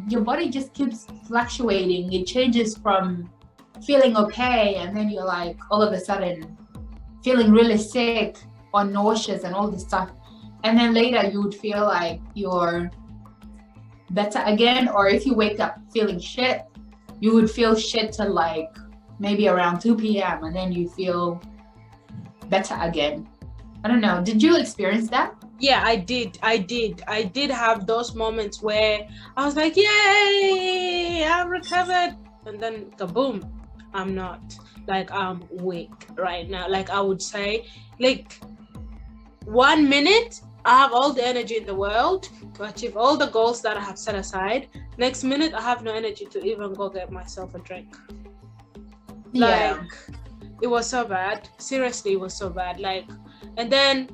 your body just keeps fluctuating. It changes from feeling okay, and then you're like all of a sudden feeling really sick or nauseous and all this stuff. And then later you would feel like you're better again. Or if you wake up feeling shit, you would feel shit till like maybe around 2 p.m. and then you feel better again. I don't know. Did you experience that? Yeah, I did have those moments where I was like, yay, I'm recovered. And then kaboom, I'm not. Like I'm weak right now. Like I would say, like 1 minute I have all the energy in the world to achieve all the goals that I have set aside. Next minute I have no energy to even go get myself a drink. Yeah. Like it was so bad. Seriously, it was so bad. Like, and then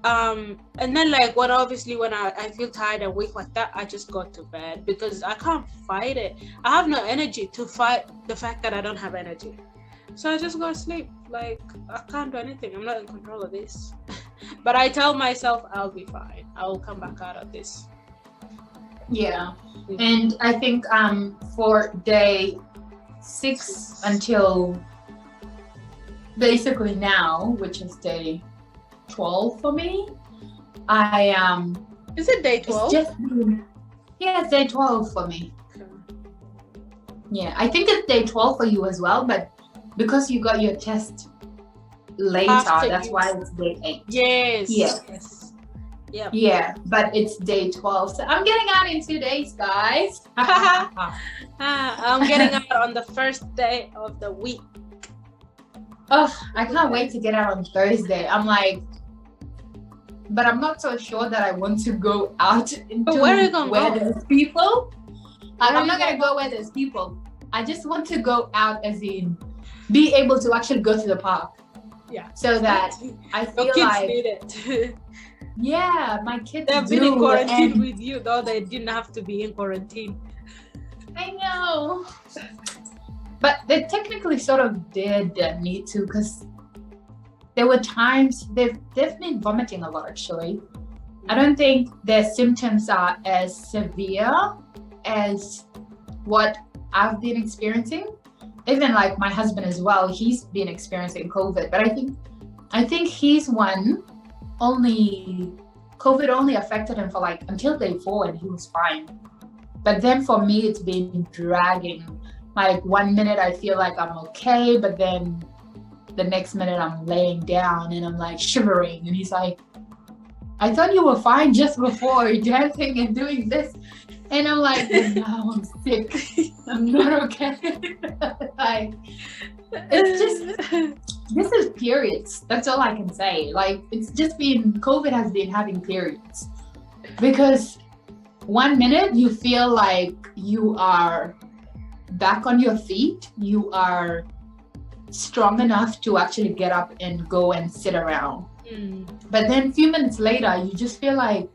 like when I feel tired and weak like that, I just go to bed because I can't fight it. I have no energy to fight the fact that I don't have energy. So I just go to sleep. Like I can't do anything. I'm not in control of this. But I tell myself I'll be fine. I will come back out of this. Yeah. And I think for day 6 until basically now, which is day 12 for me, Is it day 12? It's day 12 for me. Okay. Yeah, I think it's day 12 for you as well, but because you got your test later, that's why it's day 8. Yes. Yes. Yep. Yeah, but it's day 12. So I'm getting out in 2 days, guys. I'm getting out on the first day of the week. Oh, I can't wait to get out on Thursday. I'm like, but I'm not so sure that I want to go out into where there's people. I'm not gonna go where there's people. I just want to go out, as in be able to actually go to the park. Yeah. So that I feel your kids like need it. Yeah, my kids They've been in quarantine with you, though they didn't have to be in quarantine. I know. But they technically sort of did need to, because there were times they've been vomiting a lot, actually. I don't think their symptoms are as severe as what I've been experiencing. Even like my husband as well, he's been experiencing COVID, but I think he's one COVID only affected him for like until day 4 and he was fine. But then for me, it's been dragging. Like 1 minute I feel like I'm okay, but then the next minute I'm laying down and I'm like shivering. And he's like, I thought you were fine just before dancing and doing this. And I'm like, now I'm sick. I'm not okay. Like, it's just, this is periods. That's all I can say. Like, it's just been, COVID has been having periods. Because 1 minute you feel like you are back on your feet, you are strong enough to actually get up and go and sit around. But then a few minutes later, you just feel like,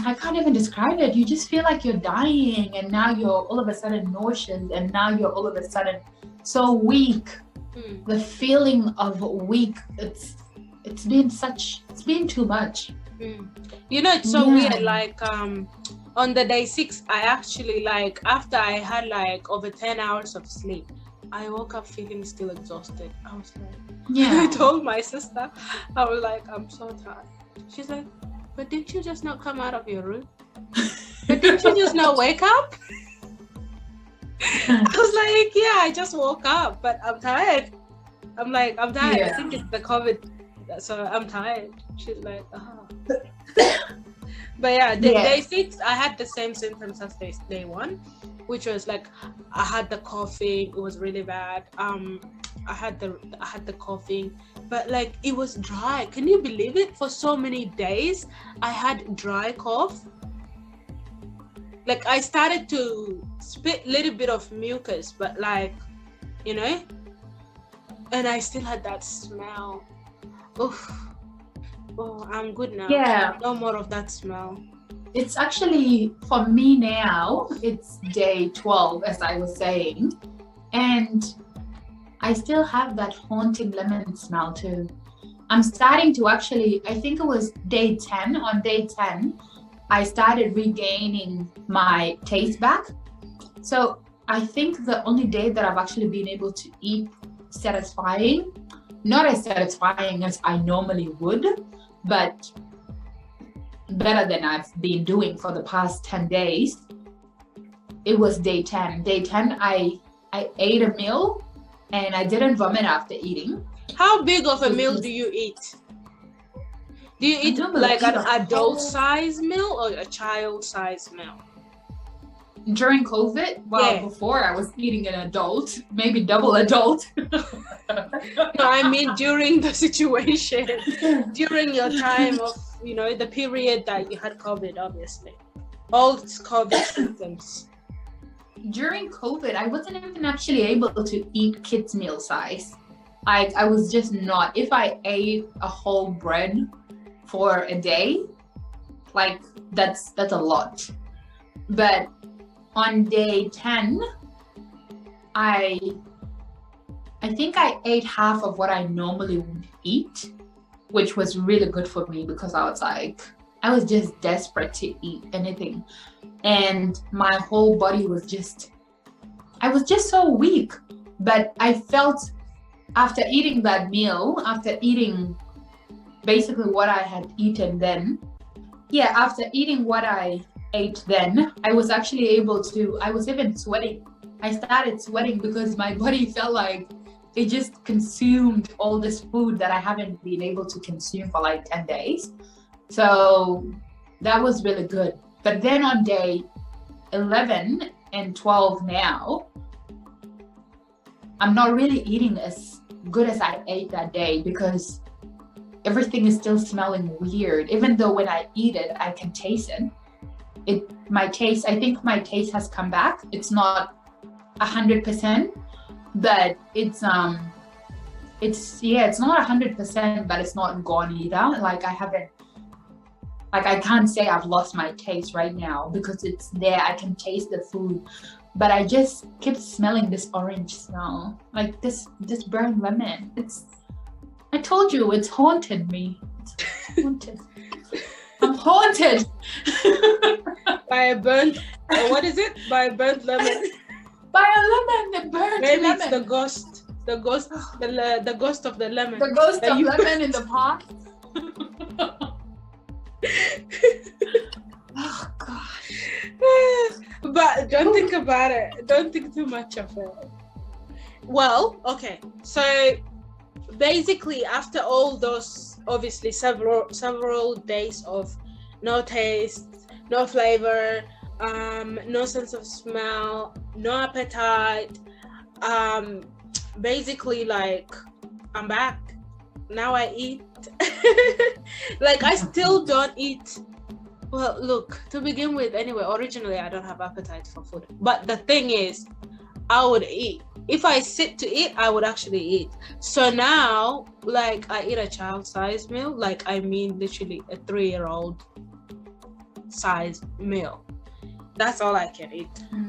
I can't even describe it. You just feel like you're dying, and now you're all of a sudden nauseous, and now you're all of a sudden so weak. The feeling of weak, it's been too much. You know, it's so weird. Like on the day 6, I actually, like, after I had like over 10 hours of sleep, I woke up feeling still exhausted. I was like, I told my sister, I was like, I'm so tired. She's like, but didn't you just not come out of your room? But didn't you just not wake up? I was like, yeah, I just woke up, but I'm tired. I'm like, I'm tired. I think it's the COVID, so I'm tired. She's like, But yeah, day 6, I had the same symptoms as day 1, which was like, I had the coughing. It was really bad. I had the coughing, but like, it was dry. Can you believe it? For so many days, I had dry cough. Like, I started to spit a little bit of mucus, but like, you know, and I still had that smell. Oof. Oh, I'm good now. Yeah. No more of that smell. It's actually, for me now, it's day 12, as I was saying. And I still have that haunting lemon smell too. I'm starting to actually, I think it was day 10. On day 10, I started regaining my taste back. So I think the only day that I've actually been able to eat satisfying, not as satisfying as I normally would, but better than I've been doing for the past 10 days, it was day 10. Day 10, I ate a meal and I didn't vomit after eating. How big of a meal do you eat? Do you eat like an adult size meal or a child size meal? During COVID, before I was eating an adult, maybe double adult. No, I mean during the situation, during your time of, you know, the period that you had COVID, obviously. All COVID symptoms. During COVID, I wasn't even actually able to eat kids' meal size. I was just not. If I ate a whole bread for a day, like that's a lot. But on day 10, I think I ate half of what I normally would eat, which was really good for me because I was just desperate to eat anything. And my whole body I was just so weak. But I felt after eating that meal, after eating basically what I had eaten then, after eating what I ate then, I was actually able to, I was even sweating. I started sweating because my body felt like it just consumed all this food that I haven't been able to consume for like 10 days. So that was really good. But then on day 11 and 12 now, I'm not really eating as good as I ate that day because everything is still smelling weird. Even though when I eat it, I can taste it. I think my taste has come back. It's not 100%, but it's not 100%, but it's not gone either. I can't say I've lost my taste right now because it's there. I can taste the food, but I just keep smelling this orange smell, like this burnt lemon. I told you, it's haunted me. It's haunted. I'm haunted. By a burnt, what is it? By a burnt lemon. By a lemon, the burnt Maybe lemon. It's the ghost of the lemon. The ghost of lemon in the pot. Oh gosh. But don't think about it. Don't think too much of it. Well, okay. So basically, after all those, obviously several days of no taste, no flavor, no sense of smell, no appetite, basically, like, I'm back. Now I eat. Like, I still don't eat. Well, look, to begin with, anyway, originally I don't have appetite for food. But the thing is, I would eat. If I sit to eat, I would actually eat. So now, like, I eat a child-sized meal. Like, I mean, literally a 3-year-old size meal. That's all I can eat.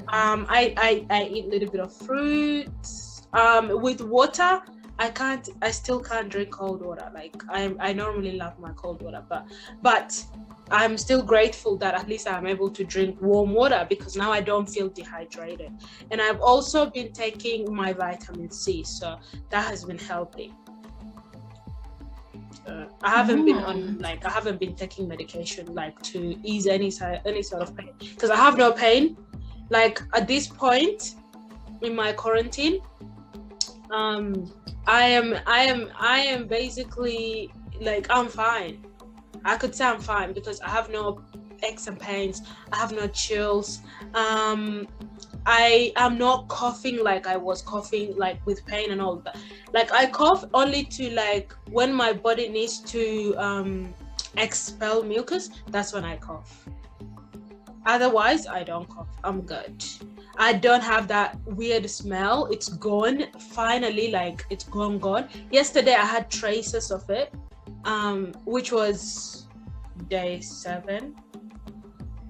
I eat a little bit of fruits. With water, I still can't drink cold water. Like, I normally love my cold water, but I'm still grateful that at least I'm able to drink warm water, because now I don't feel dehydrated. And I've also been taking my vitamin C, so that has been helping. I haven't been taking medication like to ease any sort of pain, because I have no pain. Like, at this point in my quarantine, I am basically, like, I'm fine. I could say I'm fine because I have no aches and pains. I have no chills. I am not coughing like I was coughing, like, with pain and all that. Like, I cough only to, like, when my body needs to expel mucus. That's when I cough. Otherwise, I don't cough. I'm good. I don't have that weird smell. It's gone. Finally, like, it's gone. Yesterday, I had traces of it, which was day 7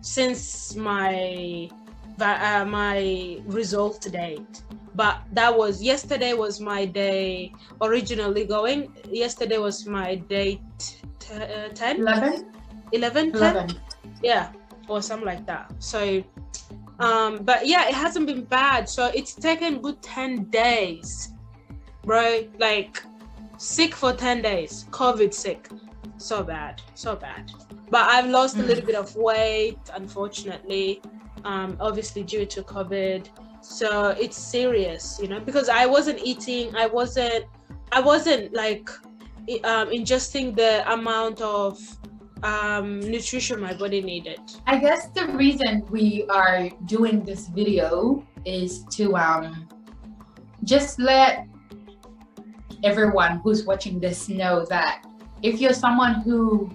since my result date. But that was, yesterday was my day originally going. Yesterday was my day 10? 11? 10? Yeah, or something like that. So, but yeah, it hasn't been bad. So it's taken good 10 days, bro. Like, sick for 10 days, COVID sick. So bad. But I've lost a little bit of weight, unfortunately, obviously due to COVID. So it's serious, because I wasn't eating, I wasn't like ingesting the amount of nutrition my body needed. I guess the reason we are doing this video is to just let everyone who's watching this know that if you're someone who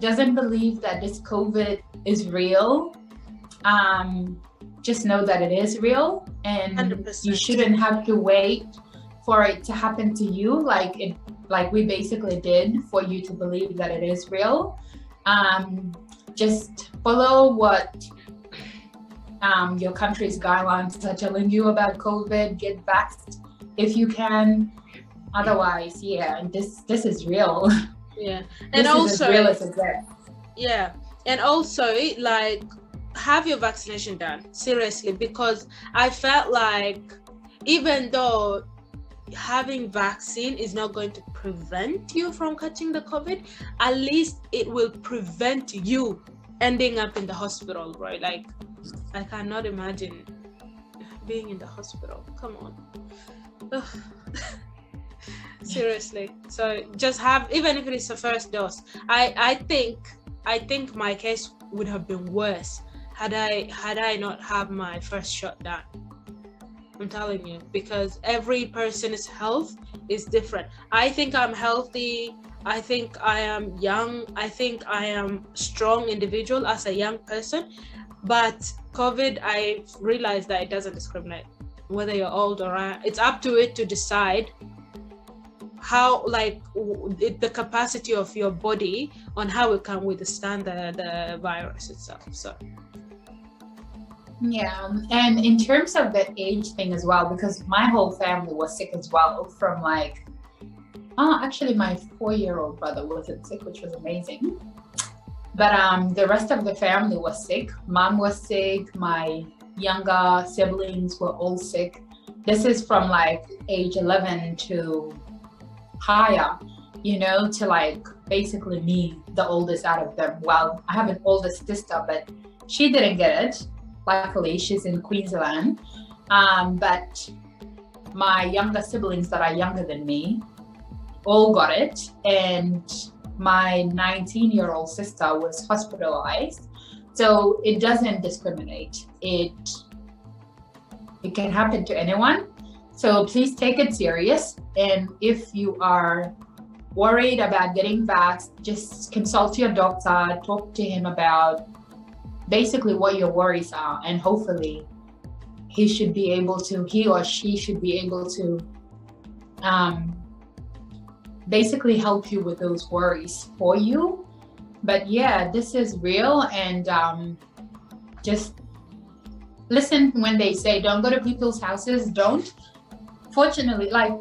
doesn't believe that this COVID is real, just know that it is real, and 100%. You shouldn't have to wait for it to happen to you like we basically did for you to believe that it is real. Just follow what your country's guidelines are telling you about COVID. Get vaxxed if you can. Otherwise, yeah, this is real. Yeah, and also as real as it gets. Yeah, and also, like, have your vaccination done, seriously, because I felt like even though having vaccine is not going to prevent you from catching the COVID, at least it will prevent you ending up in the hospital, right? Like, I cannot imagine being in the hospital. Come on. Seriously. So just have, even if it is the first dose, I think my case would have been worse had I not have my first shot done. I'm telling you, because every person's health is different. I think I'm healthy. I think I am young. I think I am strong individual as a young person. But COVID, I realized that it doesn't discriminate whether you're old or not. It's up to it to decide how, like, the capacity of your body on how it can withstand the virus itself. So. Yeah, and in terms of the age thing as well, because my whole family was sick as well, from like, actually my 4-year-old brother wasn't sick, which was amazing. But the rest of the family was sick. Mom was sick, my younger siblings were all sick. This is from like age 11 to higher, to like basically me, the oldest out of them. Well, I have an oldest sister, but she didn't get it. Luckily, she's in Queensland. But my younger siblings that are younger than me all got it. And my 19-year-old sister was hospitalized. So it doesn't discriminate. It can happen to anyone. So please take it serious. And if you are worried about getting vaxxed, just consult your doctor, talk to him about basically what your worries are, and hopefully he or she should be able to basically help you with those worries for you. But yeah, this is real, and just listen when they say don't go to people's houses. Don't. Fortunately, like,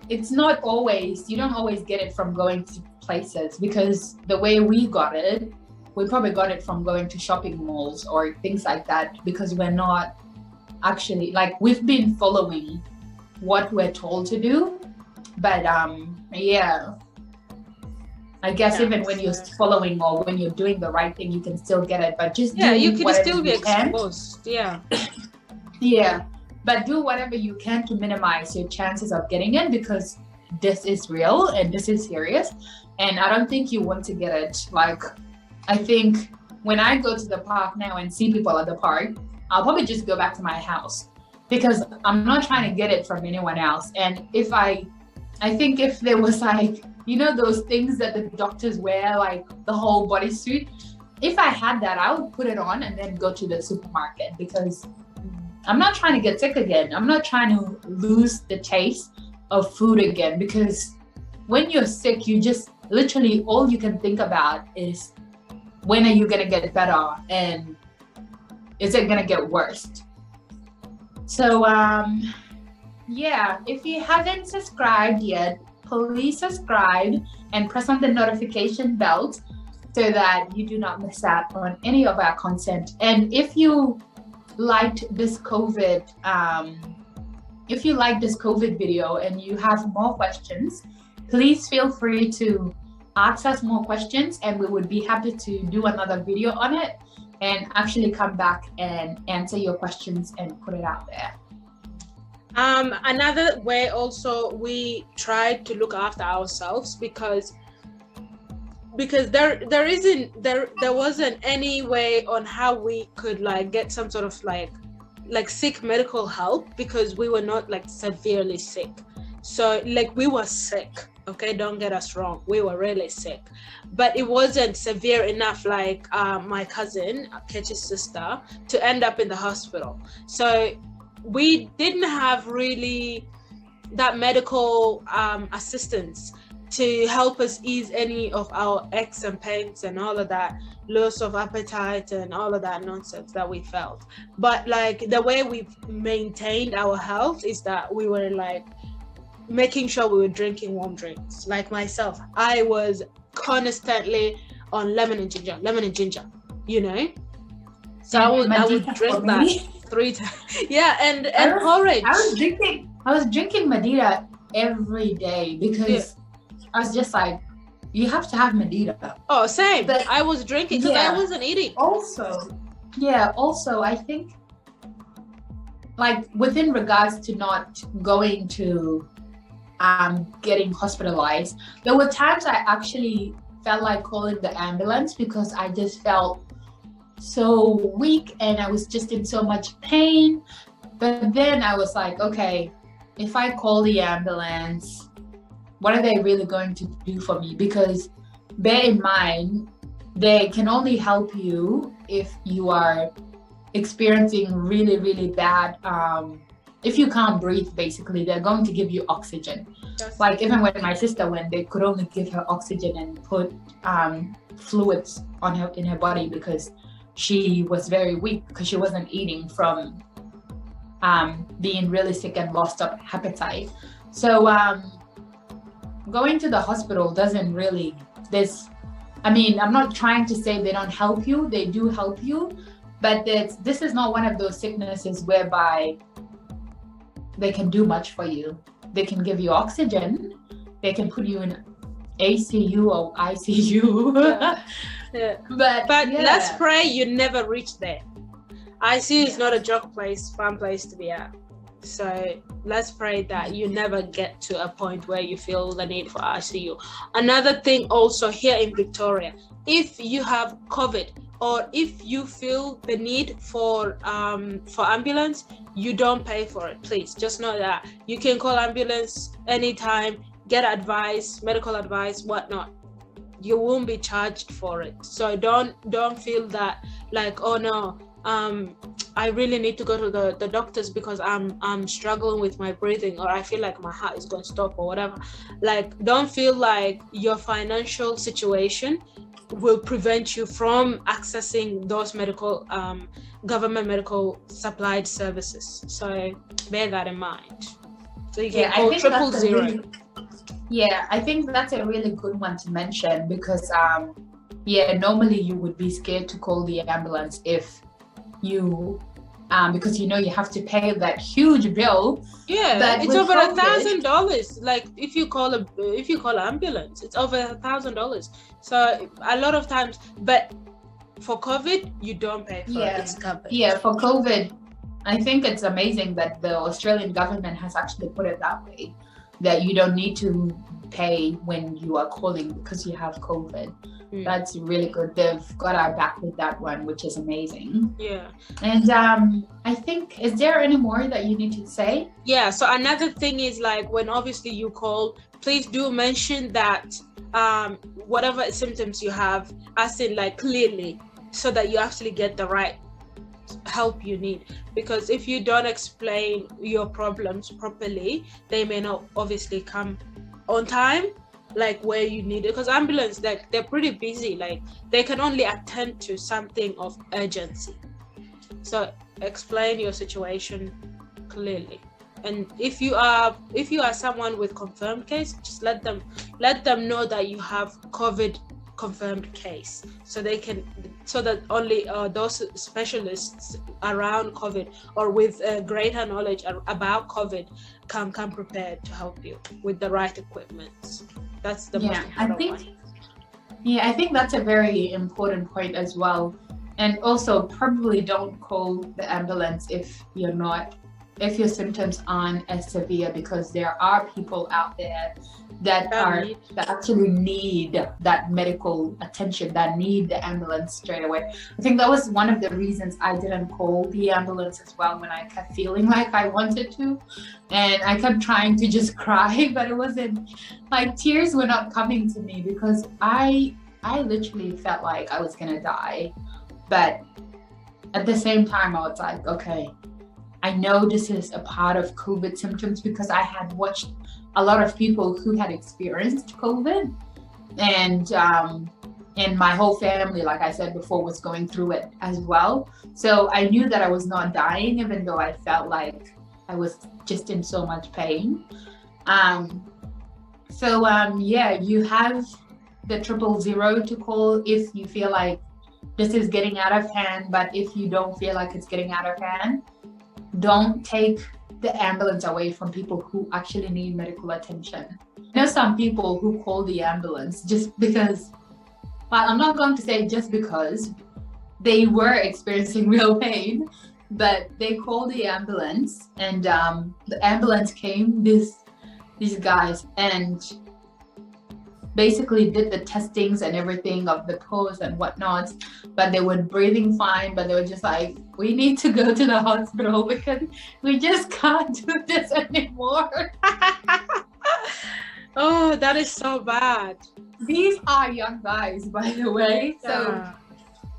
it's not always, you don't always get it from going to places, because the way we got it, we probably got it from going to shopping malls or things like that, because we're not actually, like, we've been following what we're told to do. But yeah, I guess even when you're following or when you're doing the right thing, you can still get it. But just you can still be exposed. Yeah, but do whatever you can to minimize your chances of getting it, because this is real and this is serious, and I don't think you want to get it. Like, I think when I go to the park now and see people at the park, I'll probably just go back to my house, because I'm not trying to get it from anyone else. And if I think if there was, like, you know, those things that the doctors wear, like the whole bodysuit, if I had that, I would put it on and then go to the supermarket, because I'm not trying to get sick again. I'm not trying to lose the taste of food again, because when you're sick, you just literally, all you can think about is, when are you going to get better, and is it going to get worse? So yeah, if you haven't subscribed yet, please subscribe and press on the notification bell so that you do not miss out on any of our content. And if you liked this COVID video and you have more questions, please feel free to ask us more questions, and we would be happy to do another video on it and actually come back and answer your questions and put it out there. Another way also, we tried to look after ourselves, because there wasn't any way on how we could, like, get some sort of like sick medical help, because we were not, like, severely sick. So, like, we were sick, okay, don't get us wrong, we were really sick, but it wasn't severe enough, like my cousin Kechi's sister, to end up in the hospital. So we didn't have really that medical assistance to help us ease any of our aches and pains and all of that, loss of appetite and all of that nonsense that we felt. But, like, the way we maintained our health is that we were, like, making sure we were drinking warm drinks. Like myself, I was constantly on lemon and ginger, you know. So I would drink that 3 times. Yeah, and porridge. I was drinking Madeira every day, because I was just like, you have to have Madeira. Oh, same. But I was drinking because I wasn't eating. Also, I think, like, within regards to not going to getting hospitalized, there were times I actually felt like calling the ambulance, because I just felt so weak and I was just in so much pain. But then I was like, okay, if I call the ambulance, what are they really going to do for me? Because bear in mind, they can only help you if you are experiencing really, really bad, if you can't breathe, basically, they're going to give you oxygen. Like, even when my sister went, they could only give her oxygen and put fluids in her body, because she was very weak, because she wasn't eating from being really sick and lost of appetite. So going to the hospital doesn't really, I'm not trying to say they don't help you, they do help you, but this is not one of those sicknesses whereby they can do much for you. They can give you oxygen, they can put you in ACU or ICU. Yeah. But let's pray you never reach there. ICU is not a joke place, fun place to be at. So let's pray that you never get to a point where you feel the need for ICU. Another thing also here in Victoria, if you have COVID, or if you feel the need for ambulance, you don't pay for it. Please just know that you can call ambulance anytime, get advice, medical advice, whatnot. You won't be charged for it. So don't feel that like, oh no, I really need to go to the doctors because I'm struggling with my breathing, or I feel like my heart is going to stop, or whatever. Like, don't feel like your financial situation will prevent you from accessing those medical government medical supplied services. So bear that in mind. So you can call 000. Yeah, I think that's a really good one to mention, because normally you would be scared to call the ambulance if you because you have to pay that huge bill. Yeah, it's over $1,000. Like if you call ambulance, it's over $1,000. So a lot of times, but for COVID, you don't pay for it. It's covered. Yeah, for COVID, I think it's amazing that the Australian government has actually put it that way, that you don't need to pay when you are calling because you have COVID. That's really good. They've got our back with that one, which is amazing. Yeah. And I think, is there any more that you need to say? Yeah, so another thing is, like, when obviously you call, please do mention that whatever symptoms you have, as in like clearly, so that you actually get the right help you need. Because if you don't explain your problems properly, they may not obviously come on time, like where you need it. Because ambulance, like, they're pretty busy, like they can only attend to something of urgency. So explain your situation clearly. And if you are someone with confirmed case, just let them know that you have COVID confirmed case, so that only those specialists around COVID or with greater knowledge about COVID can come prepared to help you with the right equipment. That's the most important one. Yeah, I think that's a very important point as well. And also, probably don't call the ambulance if your symptoms aren't as severe, because there are people out there that actually need that medical attention, that need the ambulance straight away. I think that was one of the reasons I didn't call the ambulance as well, when I kept feeling like I wanted to, and I kept trying to just cry, but it wasn't, like, tears were not coming to me, because I literally felt like I was gonna die. But at the same time, I was like, okay, I know this is a part of COVID symptoms, because I had watched a lot of people who had experienced COVID, and my whole family, like I said before, was going through it as well. So I knew that I was not dying, even though I felt like I was just in so much pain. You have the 000 to call if you feel like this is getting out of hand. But if you don't feel like it's getting out of hand, don't take the ambulance away from people who actually need medical attention. There's some people who call the ambulance just because, well, I'm not going to say just because they were experiencing real pain, but they called the ambulance, and the ambulance came, these guys, and basically did the testings and everything of the pulse and whatnot, but they were breathing fine, but they were just like, we need to go to the hospital because we just can't do this anymore. Oh, that is so bad. These are young guys, by the way. So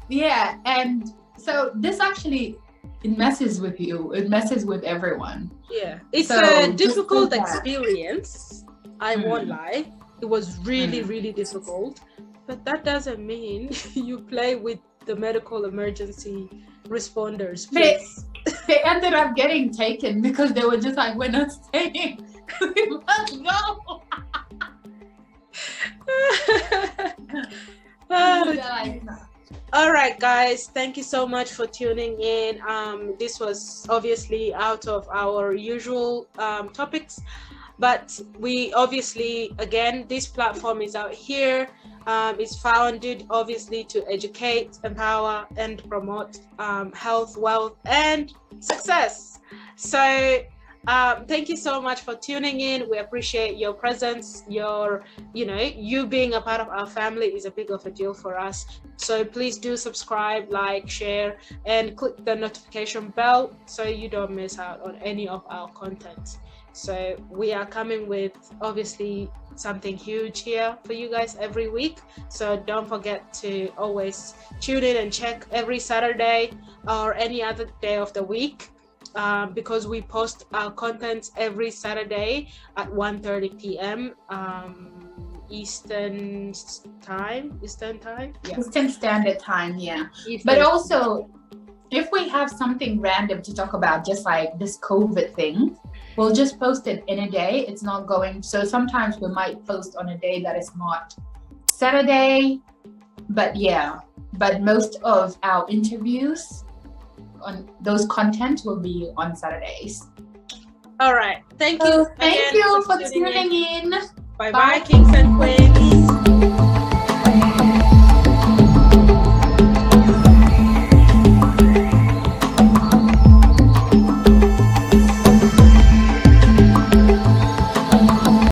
yeah, and so this actually, it messes with you, it messes with everyone. Yeah, it's a difficult experience, I won't lie. It was really, really difficult, but that doesn't mean you play with the medical emergency responders. They ended up getting taken because they were just like, we're not staying. We must go. All right, guys, thank you so much for tuning in. This was obviously out of our usual topics. But we obviously, again, this platform is out here. It's founded obviously to educate, empower, and promote health, wealth, and success. So Thank you so much for tuning in. We appreciate your presence. You being a part of our family is a big of a deal for us. So please do subscribe, like, share, and click the notification bell so you don't miss out on any of our content. So we are coming with obviously something huge here for you guys every week. So don't forget to always tune in and check every Saturday or any other day of the week. Because we post our content every Saturday at 1:30 p.m. Eastern time. Yeah. Eastern Standard Time, yeah. But also, if we have something random to talk about, just like this COVID thing, we'll just post it in a day. It's not going. So sometimes we might post on a day that is not Saturday. But yeah, but most of our interviews on those content will be on Saturdays. All right. Thank you. Thank you for tuning in. Bye bye, kings and queens.